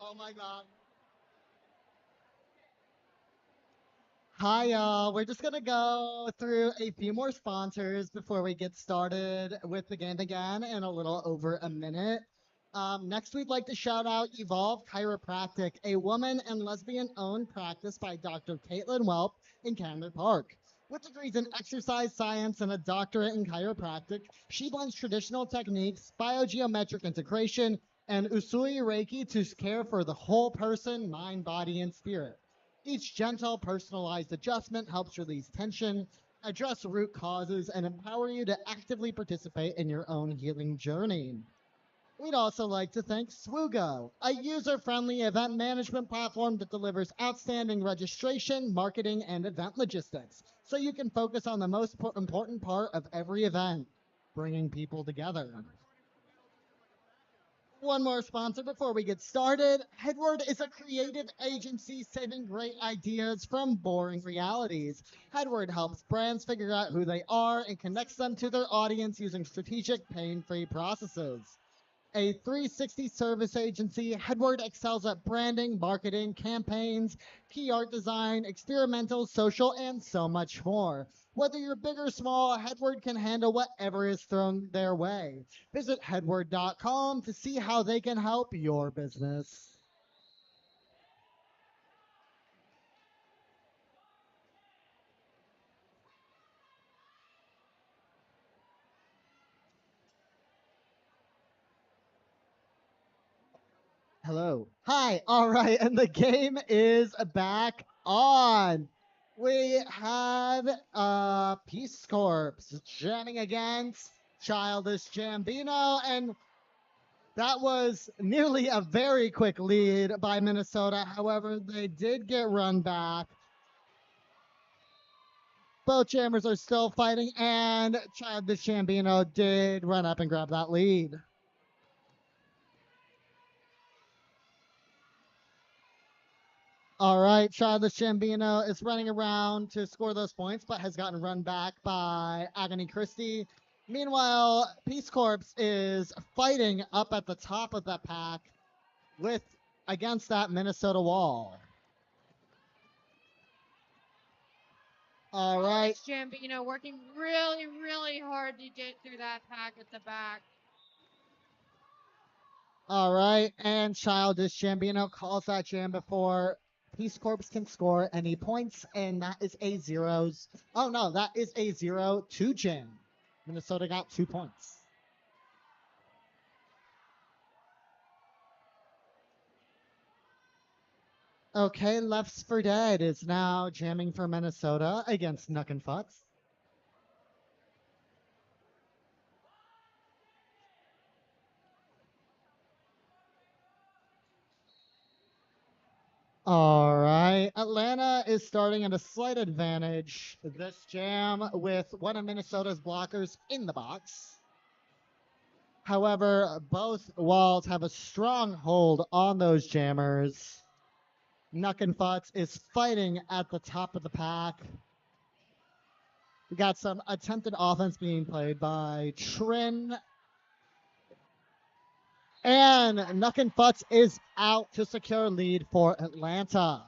Oh my God. Hi, y'all. We're just going to go through a few more sponsors before we get started with the game again in a little over a minute. Next, we'd like to shout out Evolve Chiropractic, a woman and lesbian owned practice by Dr. Caitlin Welp in Camden Park. With degrees in exercise science and a doctorate in chiropractic, she blends traditional techniques, biogeometric integration, and Usui Reiki to care for the whole person, mind, body, and spirit. Each gentle, personalized adjustment helps release tension, address root causes, and empower you to actively participate in your own healing journey. We'd also like to thank Swoogo, a user-friendly event management platform that delivers outstanding registration, marketing, and event logistics, so you can focus on the most important part of every event, bringing people together. One more sponsor before we get started. Headward is a creative agency saving great ideas from boring realities. Headward helps brands figure out who they are and connects them to their audience using strategic, pain-free processes. A 360 service agency, Headward excels at branding, marketing, campaigns, key art design, experimental, social, and so much more. Whether you're big or small, Headward can handle whatever is thrown their way. Visit headward.com to see how they can help your business. Hello. Hi. All right. And the game is back on. We have Peace Corps jamming against Childish Gambino. And that was nearly a very quick lead by Minnesota. However, they did get run back. Both jammers are still fighting, and Childish Gambino did run up and grab that lead. All right, Childish Gambino is running around to score those points, but has gotten run back by Agony Christie. Meanwhile, Peace Corps is fighting up at the top of the pack with against that Minnesota wall. All right. Gambino working really, really hard to get through that pack at the back. All right, and Childish Gambino calls that jam before Peace Corps can score any points, and that is a zeros. Oh no, that is a 0-2 jam. Minnesota got 2 points. Okay, Lefts for Dead is now jamming for Minnesota against Nuck and Futz. All right, Atlanta is starting at a slight advantage. This jam with one of Minnesota's blockers in the box. However, both walls have a strong hold on those jammers. Nuck and Futz is fighting at the top of the pack. We got some attempted offense being played by Trin. And Nuck and Futz is out to secure lead for Atlanta.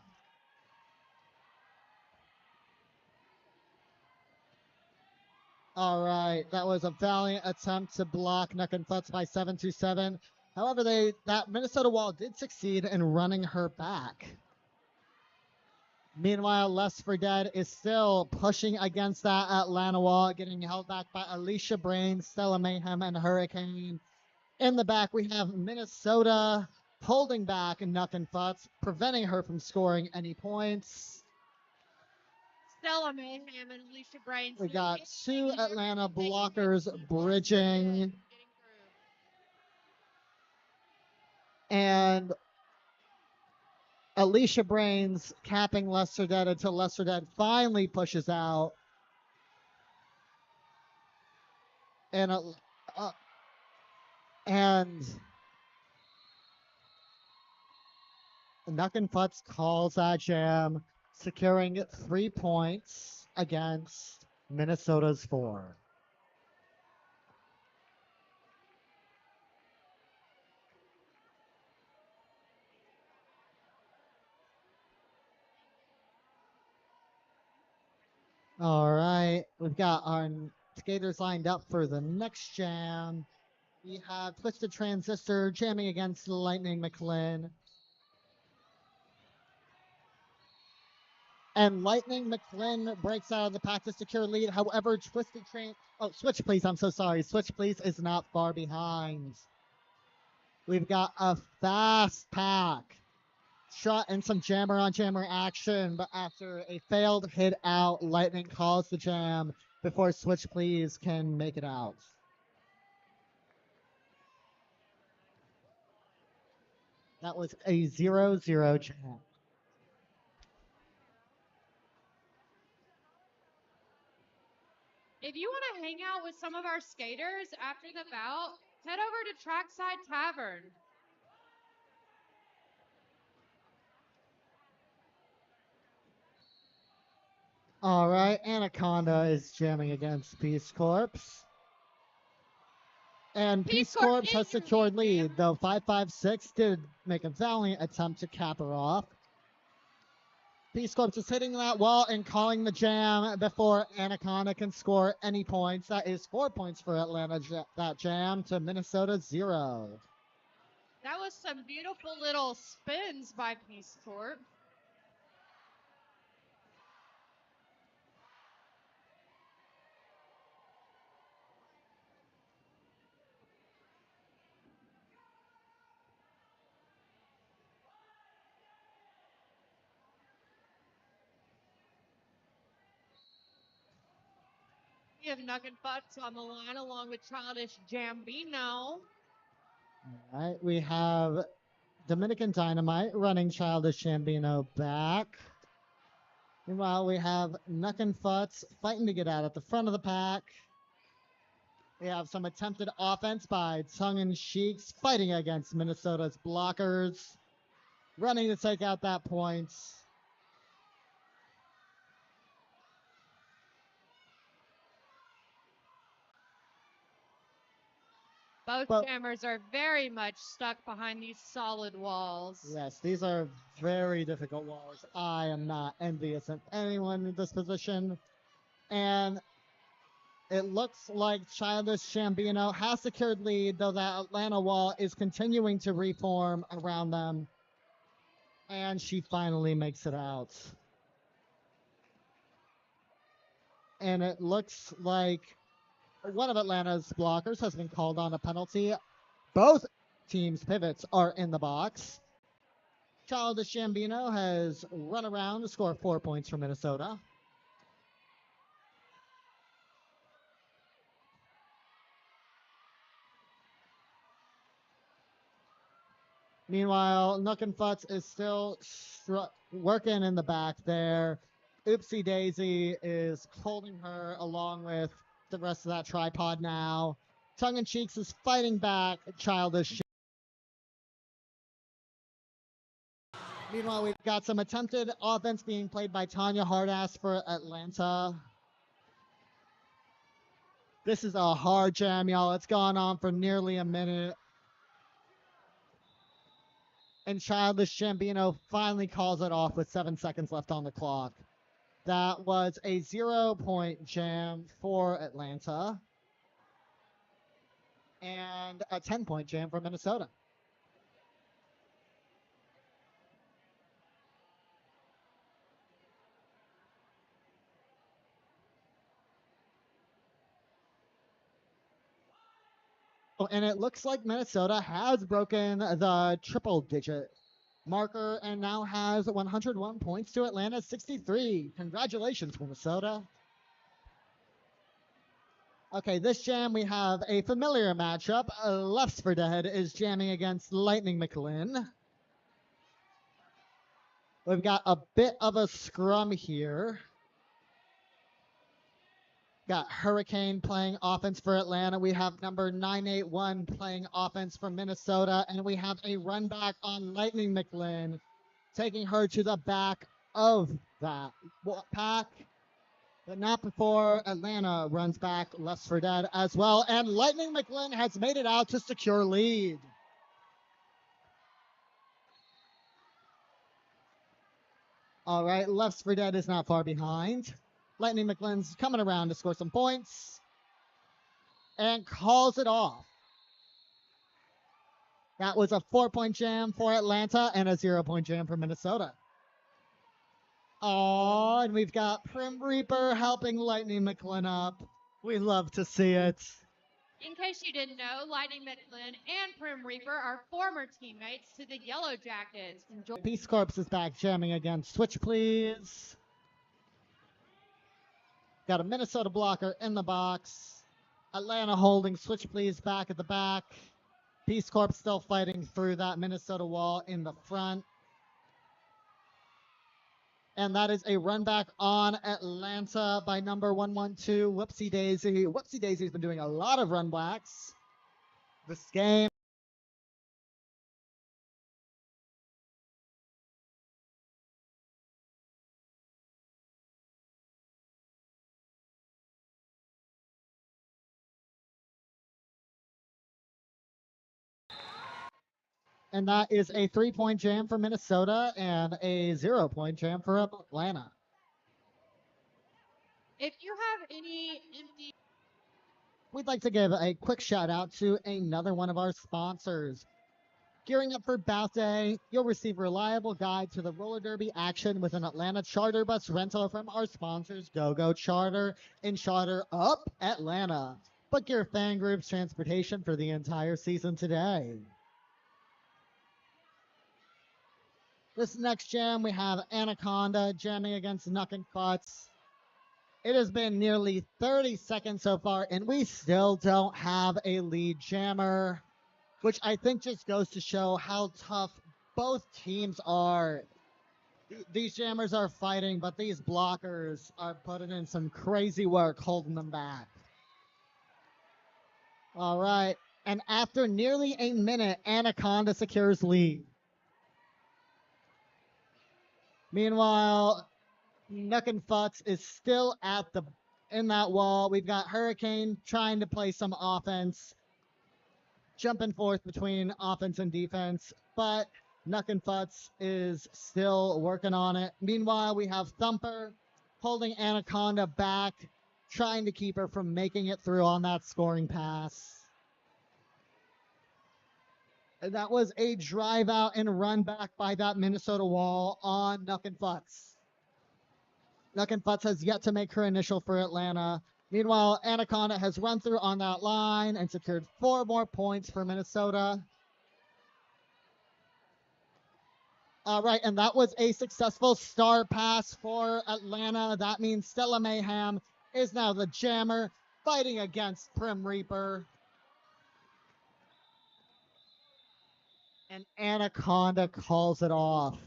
All right, that was a valiant attempt to block Nuck and Futz by 7-7. However, that Minnesota wall did succeed in running her back. Meanwhile, Less for Dead is still pushing against that Atlanta wall, getting held back by Alicia Brains, Stella Mayhem, and Hurricane. In the back, we have Minnesota holding back Nuck and Futz, preventing her from scoring any points. Stella Mayhem and Alicia Brains. We got two Atlanta blockers bridging. And Alicia Brains capping Lester Dead until Lester Dead finally pushes out. And Nuck and Futz calls that jam, securing 3 points against Minnesota's 4. All right, we've got our skaters lined up for the next jam. We have Twisted Transistor jamming against Lightning McClin. And Lightning McClin breaks out of the pack to secure lead. However, Switch Please, I'm so sorry. Switch Please is not far behind. We've got a fast pack. Shot and some jammer on jammer action, but after a failed hit out, Lightning calls the jam before Switch Please can make it out. That was a 0-0 jam. If you want to hang out with some of our skaters after the bout, head over to Trackside Tavern. All right, Anaconda is jamming against Peace Corps. And Peace Corps has secured lead, though 556 did make a valiant attempt to cap her off. Peace Corps is hitting that wall and calling the jam before Anaconda can score any points. That is 4 points for Atlanta, that jam, to Minnesota 0. That was some beautiful little spins by Peace Corps. We have Nugget Butts on the line along with Childish Jambino. All right, we have Dominican Dynamite running Childish Gambino back. Meanwhile, we have Nuck and Futz fighting to get out at the front of the pack. We have some attempted offense by Tongue and Cheeks fighting against Minnesota's blockers, running to take out that point. Both jammers are very much stuck behind these solid walls. Yes, these are very difficult walls. I am not envious of anyone in this position. And it looks like Childish Gambino has secured lead, though that Atlanta wall is continuing to reform around them. And she finally makes it out. And it looks like one of Atlanta's blockers has been called on a penalty. Both teams' pivots are in the box. Childish Gambino has run around to score 4 points for Minnesota. Meanwhile, Nook and Futz is still working in the back there. Oopsie Daisy is holding her along with the rest of that tripod now. Tongue and Cheeks is fighting back Childish. Meanwhile, we've got some attempted offense being played by Tanya Hyde for Atlanta. This is a hard jam, y'all. It's gone on for nearly a minute. And Childish Gambino finally calls it off with 7 seconds left on the clock. That was a 0-point jam for Atlanta. And a 10-point jam for Minnesota. Oh, and it looks like Minnesota has broken the triple-digit marker and now has 101 points to Atlanta's 63. Congratulations, Minnesota. Okay, this jam we have a familiar matchup. Lefts for Dead is jamming against Lightning McClin. We've got a bit of a scrum here. Got Hurricane playing offense for Atlanta. We have number 981 playing offense for Minnesota. And we have a run back on Lightning McClin, taking her to the back of that pack. But not before Atlanta runs back Lefts for Dead as well. And Lightning McClin has made it out to secure lead. All right, Lefts for Dead is not far behind. Lightning McLean's coming around to score some points and calls it off. That was a 4-point jam for Atlanta and a 0-point jam for Minnesota. Oh, and we've got Prim Reaper helping Lightning McLean up. We love to see it. In case you didn't know, Lightning McLean and Prim Reaper are former teammates to the Yellow Jackets. Peace Corps is back jamming again. Switch, please. Got a Minnesota blocker in the box. Atlanta holding switch, please, back at the back. Peace Corps still fighting through that Minnesota wall in the front. And that is a run back on Atlanta by number 112, Whoopsie Daisy. Whoopsie Daisy's been doing a lot of run backs this game. And that is a 3-point jam for Minnesota and a 0-point jam for Atlanta. If you have any empty We'd like to give a quick shout out to another one of our sponsors. Gearing up for Bath Day, you'll receive a reliable guide to the roller derby action with an Atlanta charter bus rental from our sponsors, GoGo Charter and Charter Up Atlanta. Book your fan group's transportation for the entire season today. This next jam, we have Anaconda jamming against Nuck and Futz. It has been nearly 30 seconds so far, and we still don't have a lead jammer, which I think just goes to show how tough both teams are. These jammers are fighting, but these blockers are putting in some crazy work holding them back. All right, and after nearly a minute, Anaconda secures lead. Meanwhile, Nuck and Futz is still in that wall. We've got Hurricane trying to play some offense, jumping forth between offense and defense, but Nuck and Futz is still working on it. Meanwhile, we have Thumper holding Anaconda back, trying to keep her from making it through on that scoring pass. And that was a drive out and run back by that Minnesota wall on Nuck and Futz. Nuck and Futz has yet to make her initial for Atlanta. Meanwhile, Anaconda has run through on that line and secured 4 more points for Minnesota. All right, and that was a successful star pass for Atlanta. That means Stella Mayhem is now the jammer fighting against Prim Reaper. And Anaconda calls it off.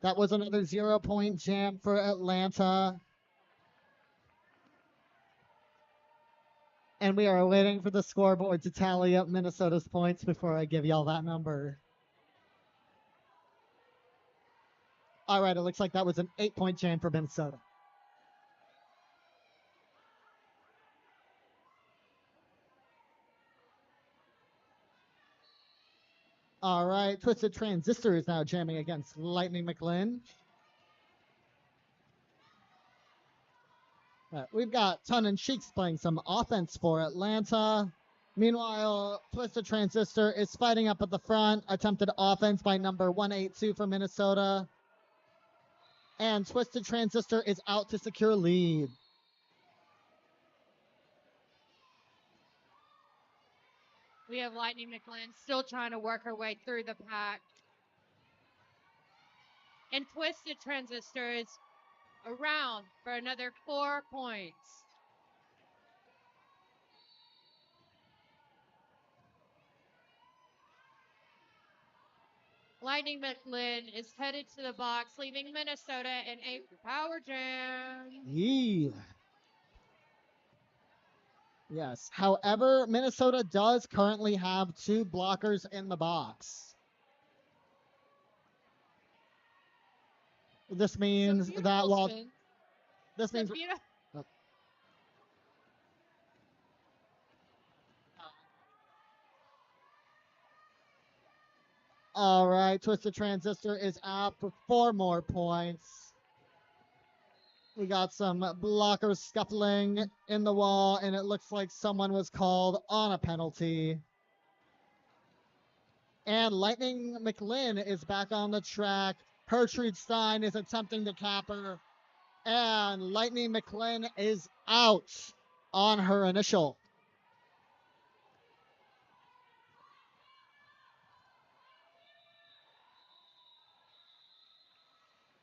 That was another 0-point jam for Atlanta. And we are waiting for the scoreboard to tally up Minnesota's points before I give y'all that number. All right, it looks like that was an 8-point jam for Minnesota. All right, Twisted Transistor is now jamming against Lightning McLean. We've got Ton and Cheeks playing some offense for Atlanta. Meanwhile, Twisted Transistor is fighting up at the front. Attempted offense by number 182 for Minnesota. And Twisted Transistor is out to secure lead. We have Lightning McLean still trying to work her way through the pack. And Twisted Transistor is around for another 4 points. Lightning McLean is headed to the box, leaving Minnesota in a power jam. Yeah. Yes. However, Minnesota does currently have 2 blockers in the box. This means that while this means all right, Twisted Transistor is out for 4 more points. We got some blockers scuffling in the wall, and it looks like someone was called on a penalty. And Lightning McLean is back on the track. Gertrude Stein is attempting to cap her. And Lightning McLean is out on her initial.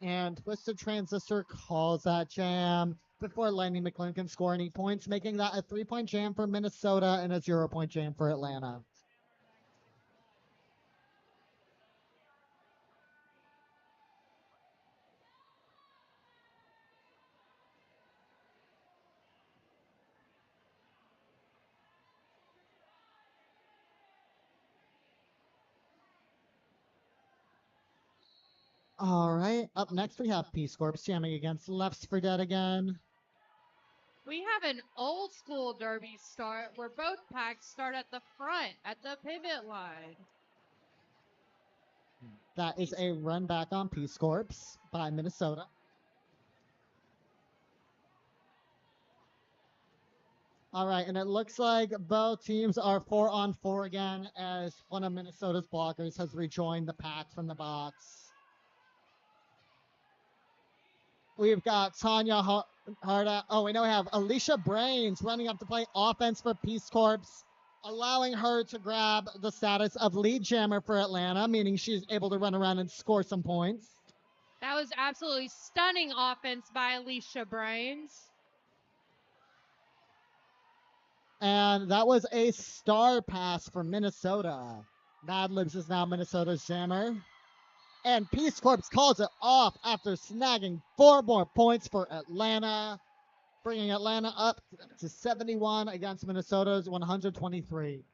And Twisted Transistor calls that jam before Lightning McLean can score any points, making that a 3-point jam for Minnesota and a 0-point jam for Atlanta. All right, up next we have Peace Corps jamming against Lefts for Dead again. We have an old school derby start where both packs start at the front at the pivot line. That is a run back on Peace Corps by Minnesota. All right, and it looks like both teams are 4-on-4 again as one of Minnesota's blockers has rejoined the pack from the box. We've got Tanya Hyde. Oh, we know we have Alicia Brains running up to play offense for Peace Corps, allowing her to grab the status of lead jammer for Atlanta, meaning she's able to run around and score some points. That was absolutely stunning offense by Alicia Brains. And that was a star pass for Minnesota. Mad Libs is now Minnesota's jammer. And Peace Corps calls it off after snagging 4 more points for Atlanta, bringing Atlanta up to 71 against Minnesota's 123.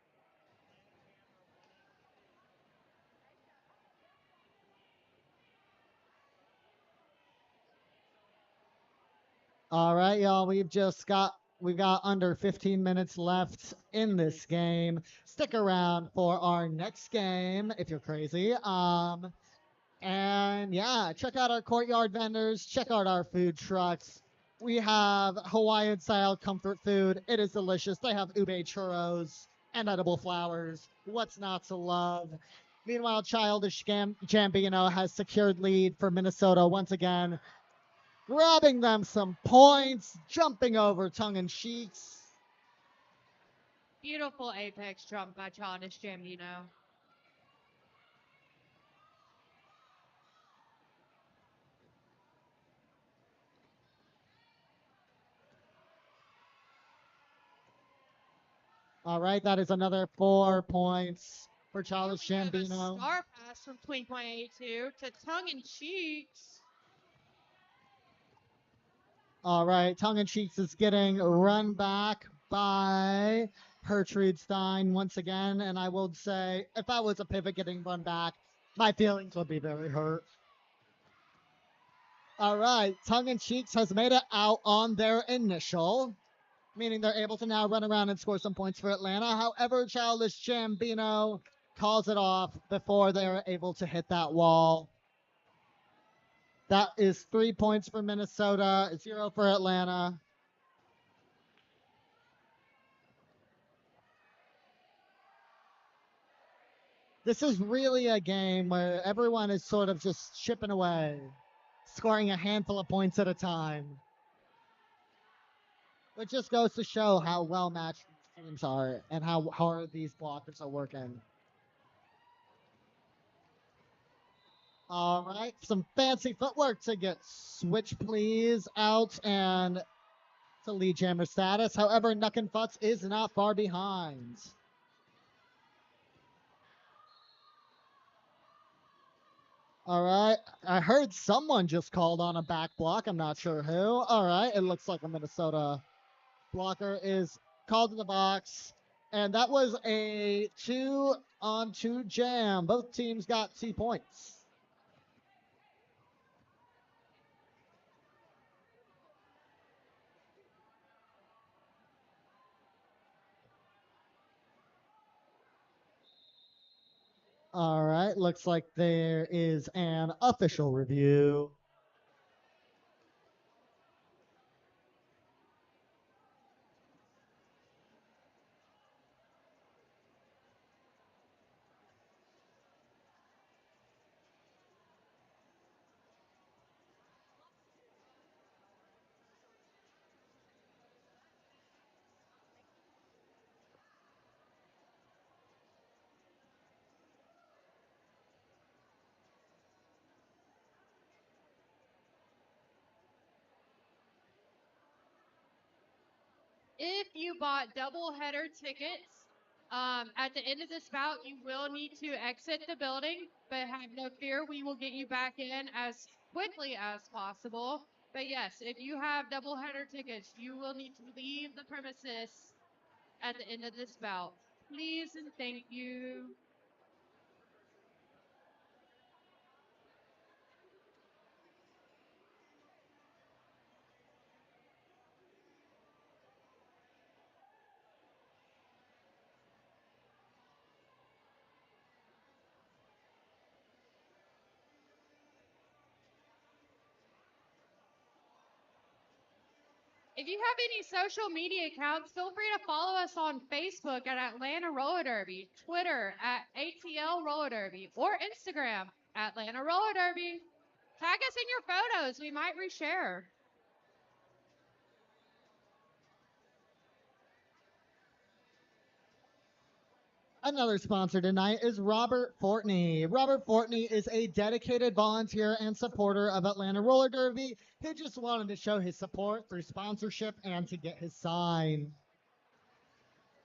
All right, y'all, we've got under 15 minutes left in this game. Stick around for our next game if you're crazy. And yeah, check out our courtyard vendors, check out our food trucks. We have Hawaiian style comfort food. It is delicious. They have ube churros and edible flowers. What's not to love? Meanwhile, Childish Gambino has secured lead for Minnesota once again, grabbing them some points, jumping over tongue and cheeks. Beautiful apex jump by Childish Gambino. All right, that is another 4 points for Here Childish we have a Gambino. star pass from Twink.82 to tongue and cheeks. All right, tongue and cheeks is getting run back by Gertrude Stein once again. And I will say, if I was a pivot getting run back, my feelings would be very hurt. All right, tongue and cheeks has made it out on their initial, meaning they're able to now run around and score some points for Atlanta. However, Childish Gambino calls it off before they're able to hit that wall. That is 3 points for Minnesota, 0 for Atlanta. This is really a game where everyone is sort of just chipping away, scoring a handful of points at a time. Which just goes to show how well matched these teams are and how hard these blockers are working. All right, some fancy footwork to get switch please out and to lead jammer status. However, Nuck and Futz is not far behind. All right, I heard someone just called on a back block. I'm not sure who. All right, it looks like a Minnesota blocker is called to the box. And that was a 2-on-2 jam. Both teams got 2 points. All right, looks like there is an official review. If you bought double header tickets, at the end of this bout, you will need to exit the building, but have no fear, we will get you back in as quickly as possible. But yes, if you have double header tickets, you will need to leave the premises at the end of this bout. Please and thank you. If you have any social media accounts, feel free to follow us on Facebook at Atlanta Roller Derby, Twitter at ATL Roller Derby, or Instagram at Atlanta Roller Derby. Tag us in your photos. We might reshare. Another sponsor tonight is Robert Fortney. Robert Fortney is a dedicated volunteer and supporter of Atlanta Roller Derby. He just wanted to show his support through sponsorship and to get his sign.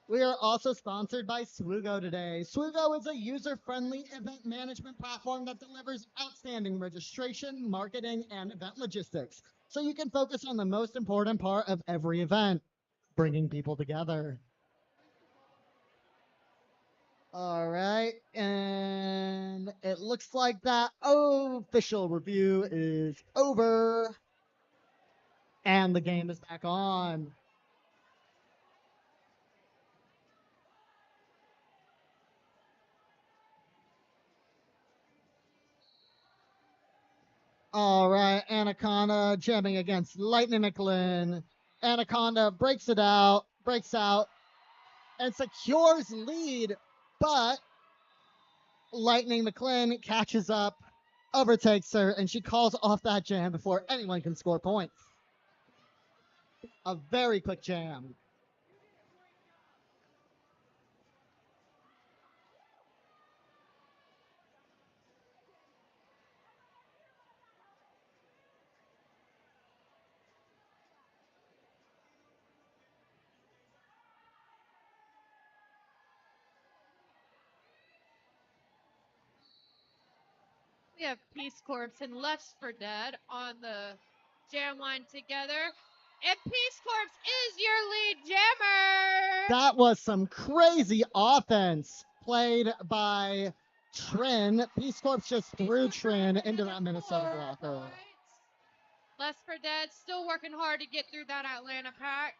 We are also sponsored by Swoogo today. Swoogo is a user-friendly event management platform that delivers outstanding registration, marketing, and event logistics, so you can focus on the most important part of every event, bringing people together. All right, and it looks like that official review is over, and the game is back on. All right, Anaconda jamming against Lightning McLean. Anaconda breaks out, and secures lead, but Lightning McLean catches up, overtakes her, and she calls off that jam before anyone can score points. A very quick jam. We have Peace Corps and Left for Dead on the jam line together. And Peace Corps is your lead jammer. That was some crazy offense played by Trin. Peace Corps just threw Trin into that Minnesota blocker. Left for Dead still working hard to get through that Atlanta pack.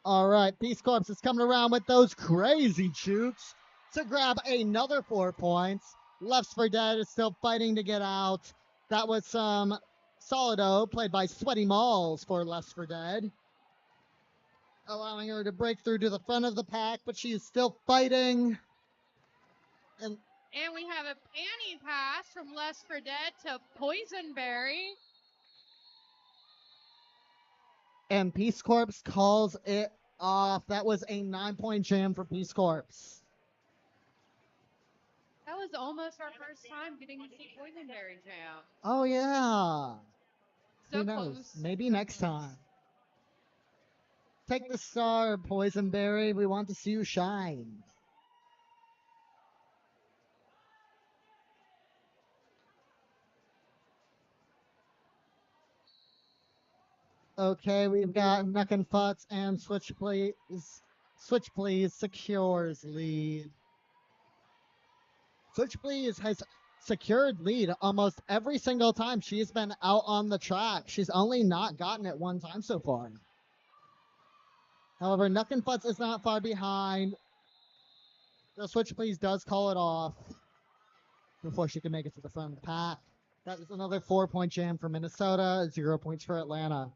All right, Peace Corps is coming around with those crazy jukes to grab another 4 points. Left for Dead is still fighting to get out. That was some Solido played by Sweaty Malls for Left for Dead, allowing her to break through to the front of the pack, but she is still fighting. And we have a panty pass from Left for Dead to Poisonberry. And Peace Corps calls it off. That was a 9-point jam for Peace Corps. That was almost our first time getting to see Poisonberry jam. Oh, yeah. So Who knows? close. Maybe next time. Take the star, Poisonberry. We want to see you shine. Okay, we've got Nuck and Futz and Switch Please. Switch Please secures lead. Switch Please has secured lead almost every single time she's been out on the track. She's only not gotten it one time so far. However, Nuck and Futz is not far behind. The Switch Please does call it off before she can make it to the front of the pack. That is another 4-point jam for Minnesota, 0 points for Atlanta.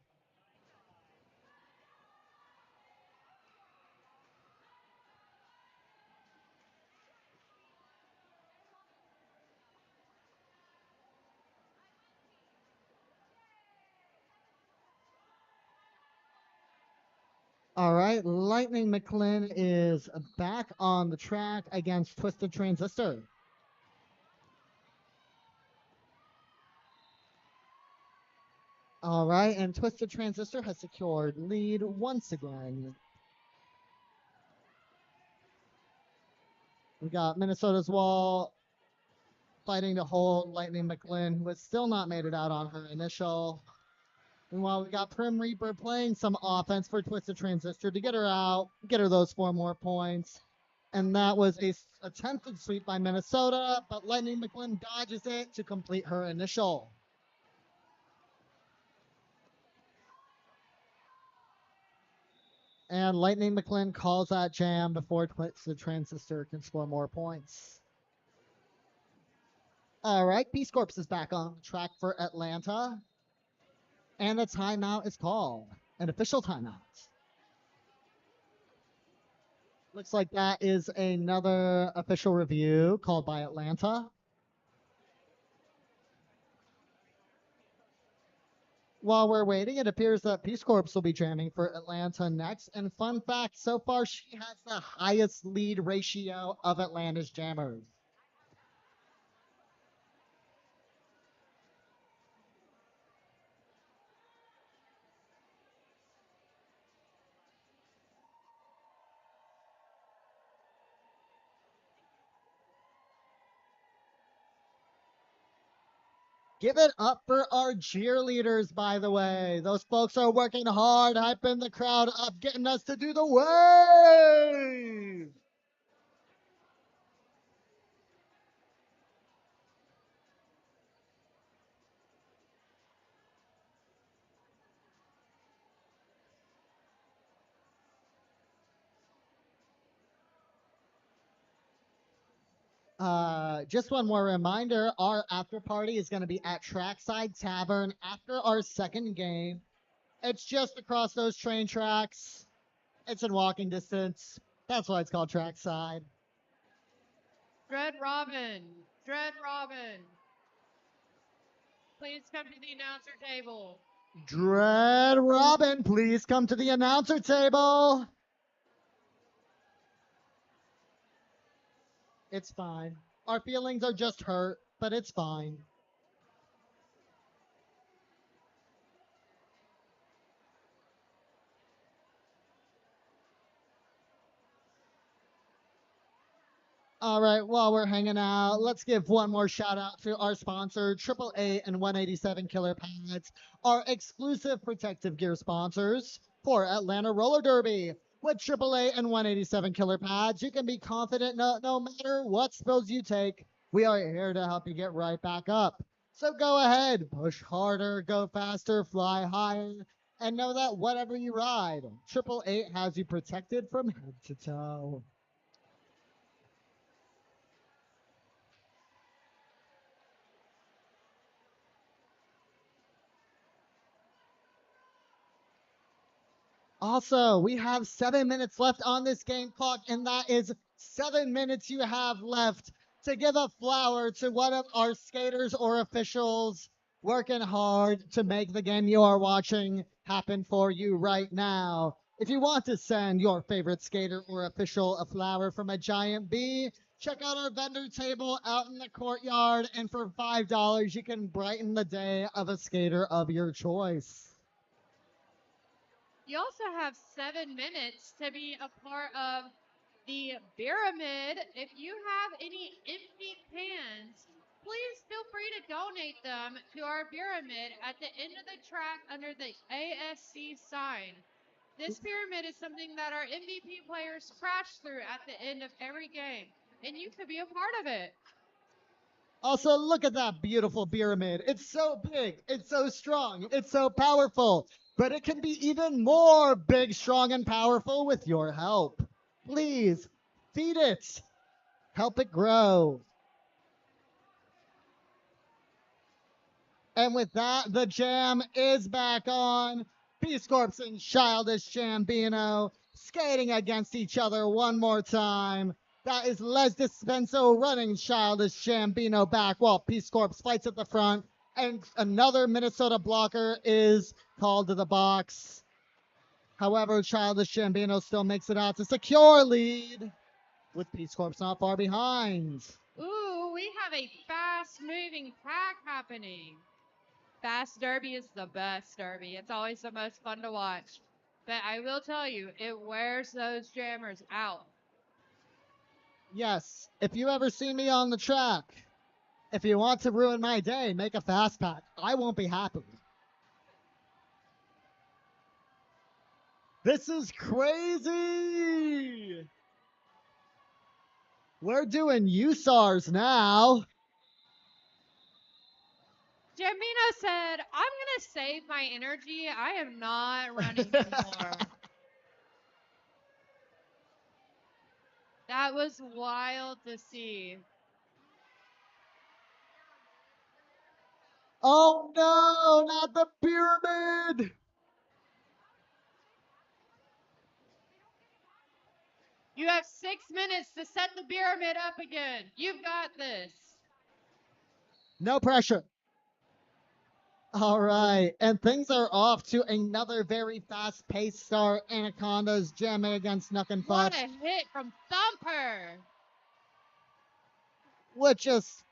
All right, Lightning McLean is back on the track against Twisted Transistor. All right, and Twisted Transistor has secured lead once again. We got Minnesota's Wall fighting to hold Lightning McLean, who has still not made it out on her initial. Meanwhile, we got Prim Reaper playing some offense for Twisted Transistor to get her out, get her those 4 more points. And that was a attempted sweep by Minnesota, but Lightning McLean dodges it to complete her initial. And Lightning McLean calls that jam before Twisted Transistor can score more points. All right, Peace Corps is back on track for Atlanta. And a timeout is called, an official timeout. Looks like that is another official review called by Atlanta. While we're waiting, it appears that Peace Corps will be jamming for Atlanta next. And fun fact, so far she has the highest lead ratio of Atlanta's jammers. Give it up for our cheerleaders, by the way. Those folks are working hard, hyping the crowd up, getting us to do the wave. Just one more reminder, our after party is going to be at Trackside Tavern after our second game. It's just across those train tracks. It's in walking distance. That's why it's called Trackside. Dread Robin. Dread Robin. Please come to the announcer table. Dread Robin, please come to the announcer table. It's fine. Our feelings are just hurt, but it's fine. All right, while we're hanging out, let's give one more shout out to our sponsor, AAA and 187 Killer Pads, our exclusive protective gear sponsors for Atlanta Roller Derby. With AAA and 187 Killer Pads, you can be confident no matter what spills you take, we are here to help you get right back up. So go ahead, push harder, go faster, fly higher, and know that whatever you ride, 888 has you protected from head to toe. Also, we have 7 minutes left on this game clock, and that is 7 minutes you have left to give a flower to one of our skaters or officials working hard to make the game you are watching happen for you right now. If you want to send your favorite skater or official a flower from a giant bee, check out our vendor table out in the courtyard, and for $5, you can brighten the day of a skater of your choice. You also have 7 minutes to be a part of the pyramid. If you have any empty cans, please feel free to donate them to our pyramid at the end of the track under the ASC sign. This pyramid is something that our MVP players crash through at the end of every game, and you could be a part of it. Also, look at that beautiful pyramid. It's so big, it's so strong, it's so powerful, but it can be even more big, strong, and powerful with your help. Please feed it, help it grow. And with that, the jam is back on. Peace Corps and Childish Gambino skating against each other one more time. That is Les Dispenso running Childish Gambino back while Peace Corps fights at the front. And another Minnesota blocker is called to the box. However, Childish Gambino still makes it out to secure lead, with Peace Corps not far behind. Ooh, we have a fast moving pack happening. Fast Derby is the best Derby. It's always the most fun to watch. But I will tell you, it wears those jammers out. Yes, if you ever see me on the track, if you want to ruin my day, make a fast pack. I won't be happy. This is crazy. We're doing USARs now. Jamino said, I'm going to save my energy. I am not running anymore. That was wild to see. Oh no, not the pyramid. You have 6 minutes to set the pyramid up again. You've got this. No pressure. All right, and things are off to another very fast-paced start. Anaconda's jamming against Nuck and What Futch. a hit from Thumper. With just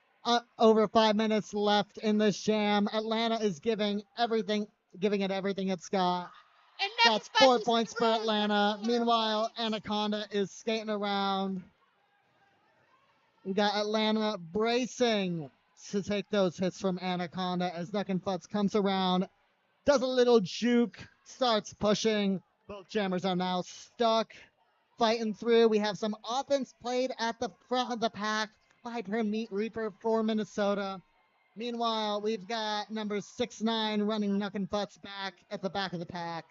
over 5 minutes left in this jam, Atlanta is giving it everything it's got. And That's Nuck 4 Futch is points for through Atlanta. 4 Meanwhile, points. Anaconda is skating around. We got Atlanta bracing to take those hits from Anaconda as Nuck and Futz comes around, does a little juke, starts pushing. Both jammers are now stuck, fighting through. We have some offense played at the front of the pack by Meat Reaper for Minnesota. Meanwhile, we've got number 6'9" running Nuck and Futz back at the back of the pack.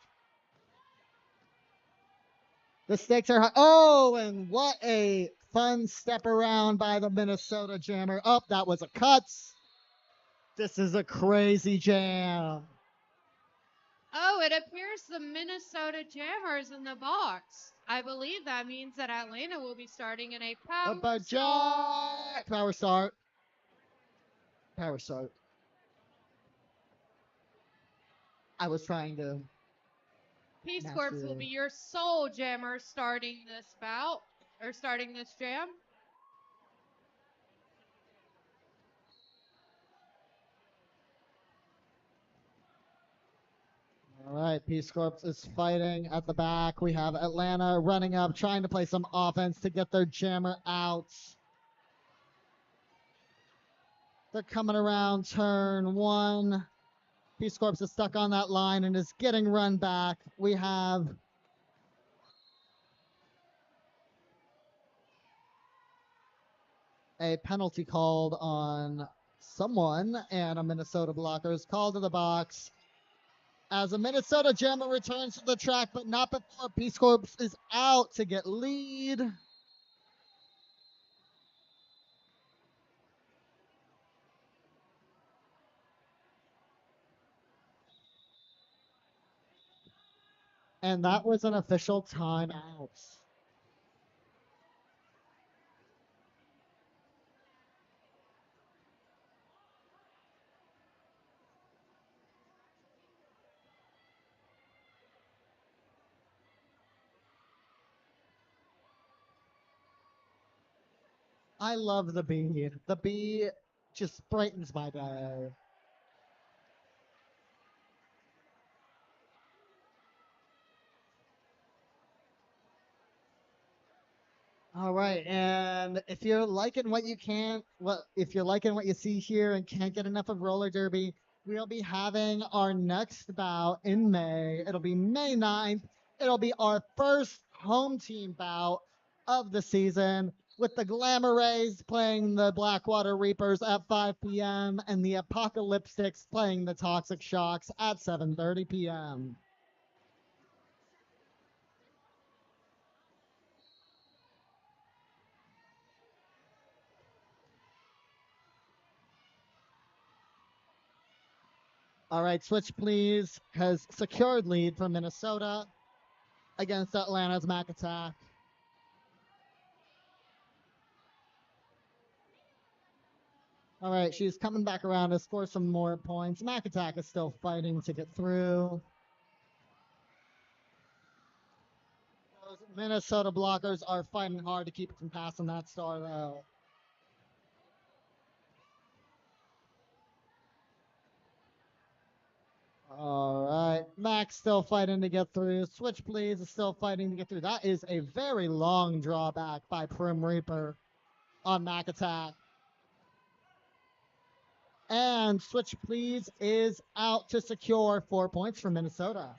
The stakes are high. Oh, and what a fun step around by the Minnesota jammer. Oh, that was a cut. This is a crazy jam. Oh, it appears the Minnesota Jammers in the box. I believe that means that Atlanta will be starting in a power But start. Power start. Power start. I was trying to. Peace Corps will be your sole jammer starting this bout, or starting this jam. All right, Peace Corps is fighting at the back. We have Atlanta running up, trying to play some offense to get their jammer out. They're coming around turn 1. Peace Corps is stuck on that line and is getting run back. We have a penalty called on someone, and a Minnesota blocker is called to the box. As a Minnesota jammer returns to the track, but not before Peace Corps is out to get lead. And that was an official timeout. I love the bee. The bee just brightens my day. All right, and if you're liking what if you're liking what you see here and can't get enough of roller derby, we'll be having our next bout in May. It'll be May 9th. It'll be our first home team bout of the season with the Glamour Rays playing the Blackwater Reapers at 5 p.m. and the Apocalyptics playing the Toxic Shocks at 7:30 p.m. All right, switch please has secured lead for Minnesota against Atlanta's Mac Attack. All right, she's coming back around to score some more points. Mac Attack is still fighting to get through. Those Minnesota blockers are fighting hard to keep it from passing that star, though. Attack still fighting to get through. Switch Please is still fighting to get through. That is a very long drawback by Prim Reaper on Mac Attack. And Switch Please is out to secure 4 points for Minnesota.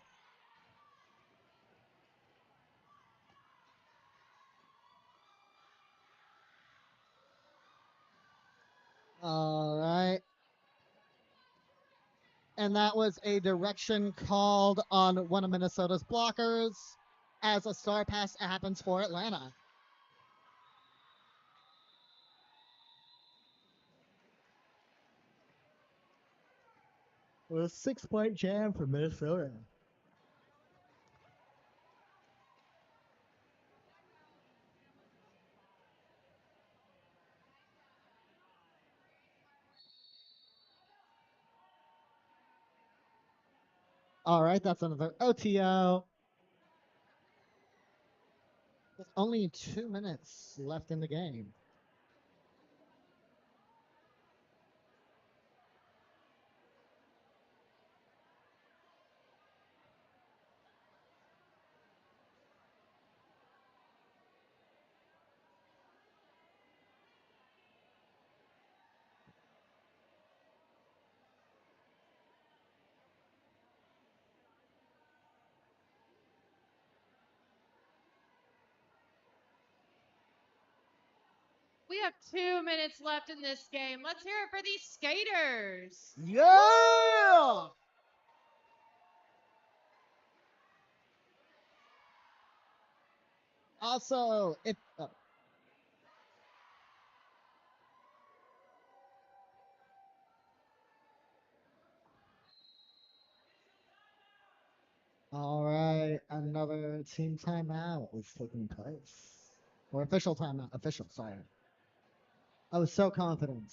All right. And that was a direction called on one of Minnesota's blockers as a star pass happens for Atlanta. With a 6-point jam for Minnesota. All right, that's another OTO. With only 2 minutes left in the game. We have 2 minutes left in this game. Let's hear it for these skaters. Yeah! Also, if all right, another team timeout is taking place. Or official timeout. Official, sorry. I was so confident.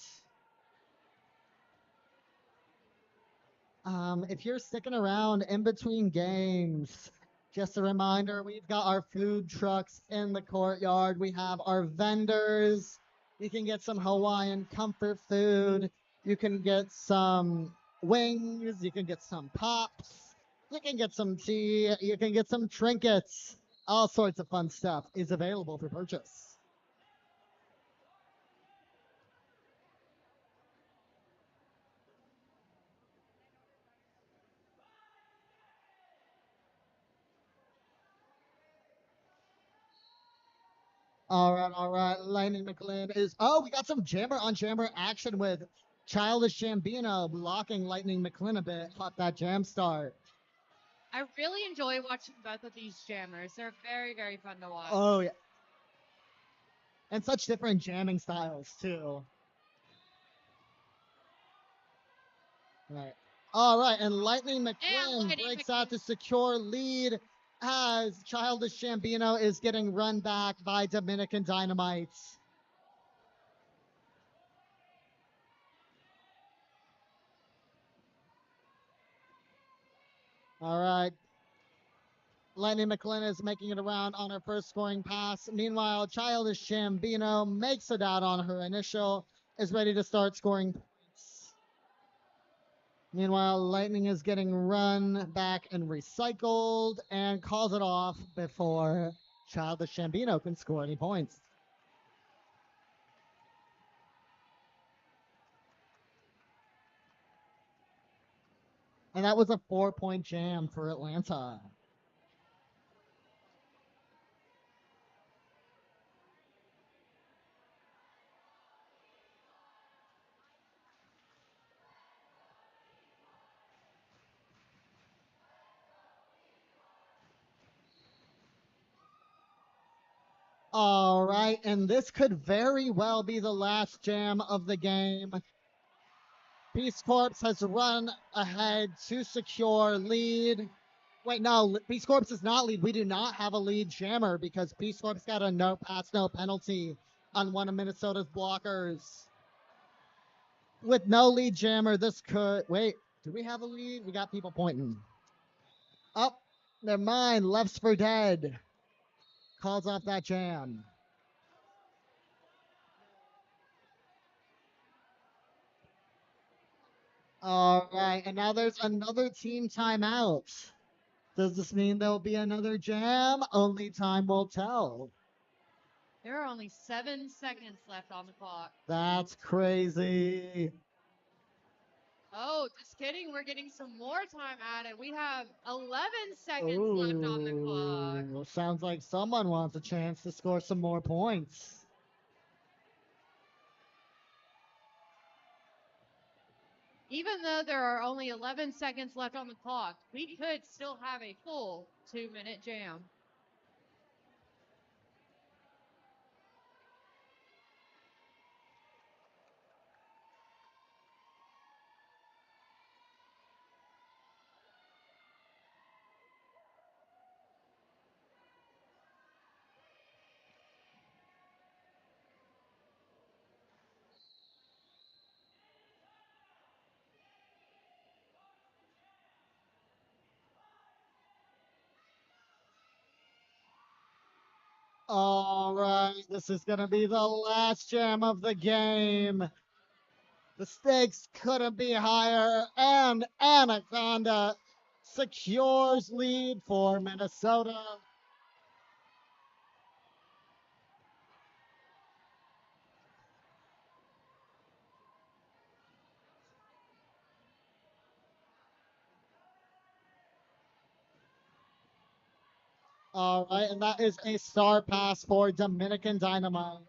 If you're sticking around in between games, just a reminder, we've got our food trucks in the courtyard. We have our vendors. You can get some Hawaiian comfort food. You can get some wings. You can get some pops. You can get some tea. You can get some trinkets. All sorts of fun stuff is available for purchase. All right. Lightning McLean is. Oh, we got some jammer on jammer action with Childish Gambino blocking Lightning McLean a bit. Caught that jam start. I really enjoy watching both of these jammers. They're very, very fun to watch. Oh, yeah. And such different jamming styles, too. Right. All right. And Lightning McLean Lightning breaks out to secure lead as Childish Gambino is getting run back by Dominican Dynamite. All right. Lightning McLean is making it around on her first scoring pass. Meanwhile, Childish Gambino makes it out on her initial, is ready to start scoring points. Meanwhile, Lightning is getting run back and recycled and calls it off before Childish Gambino can score any points. And that was a 4-point jam for Atlanta. All right, and this could very well be the last jam of the game. Peace Corps has run ahead to secure lead. Wait, no, Peace Corps does not lead. We do not have a lead jammer because Peace Corps got a no pass, no penalty on one of Minnesota's blockers. With no lead jammer, this could. Wait, do we have a lead? We got people pointing. Oh, never mind. Left's for dead. Calls off that jam. All right, and now there's another team timeout. Does this mean there'll be another jam? Only time will tell. There are only 7 seconds left on the clock. That's crazy. Oh, just kidding. We're getting some more time added. We have 11 seconds left on the clock. Ooh, sounds like someone wants a chance to score some more points. Even though there are only 11 seconds left on the clock, we could still have a full 2-minute jam. All right, this is going to be the last jam of the game. The stakes couldn't be higher, and Anaconda secures lead for Minnesota. All right, and that is a star pass for Dominican Dynamite.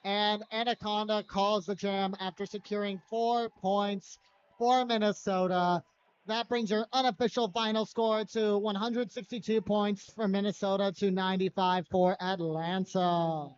And Anaconda calls the jam after securing 4 points for Minnesota. That brings your unofficial final score to 162 points for Minnesota to 95 for Atlanta.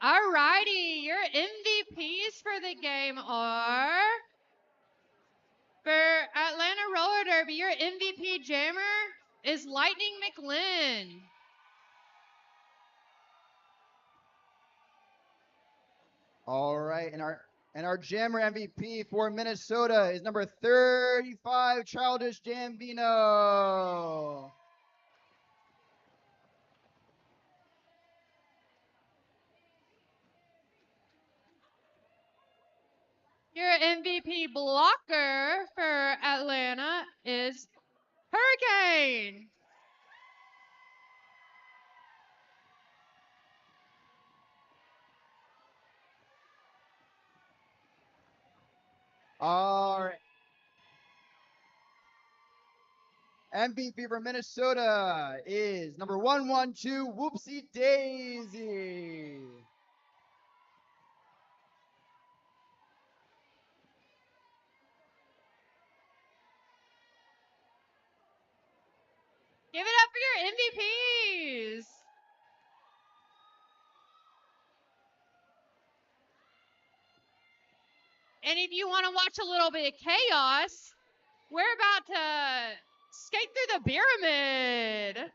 Alrighty, your MVPs for the game are for Atlanta Roller Derby. Your MVP jammer is Lightning McLynn. All right, and our jammer MVP for Minnesota is number 35, Childish Gambino. Your MVP blocker for Atlanta is Hurricane. All right. MVP for Minnesota is number 112, Whoopsie Daisy. Give it up for your MVPs. And if you want to watch a little bit of chaos, we're about to skate through the pyramid.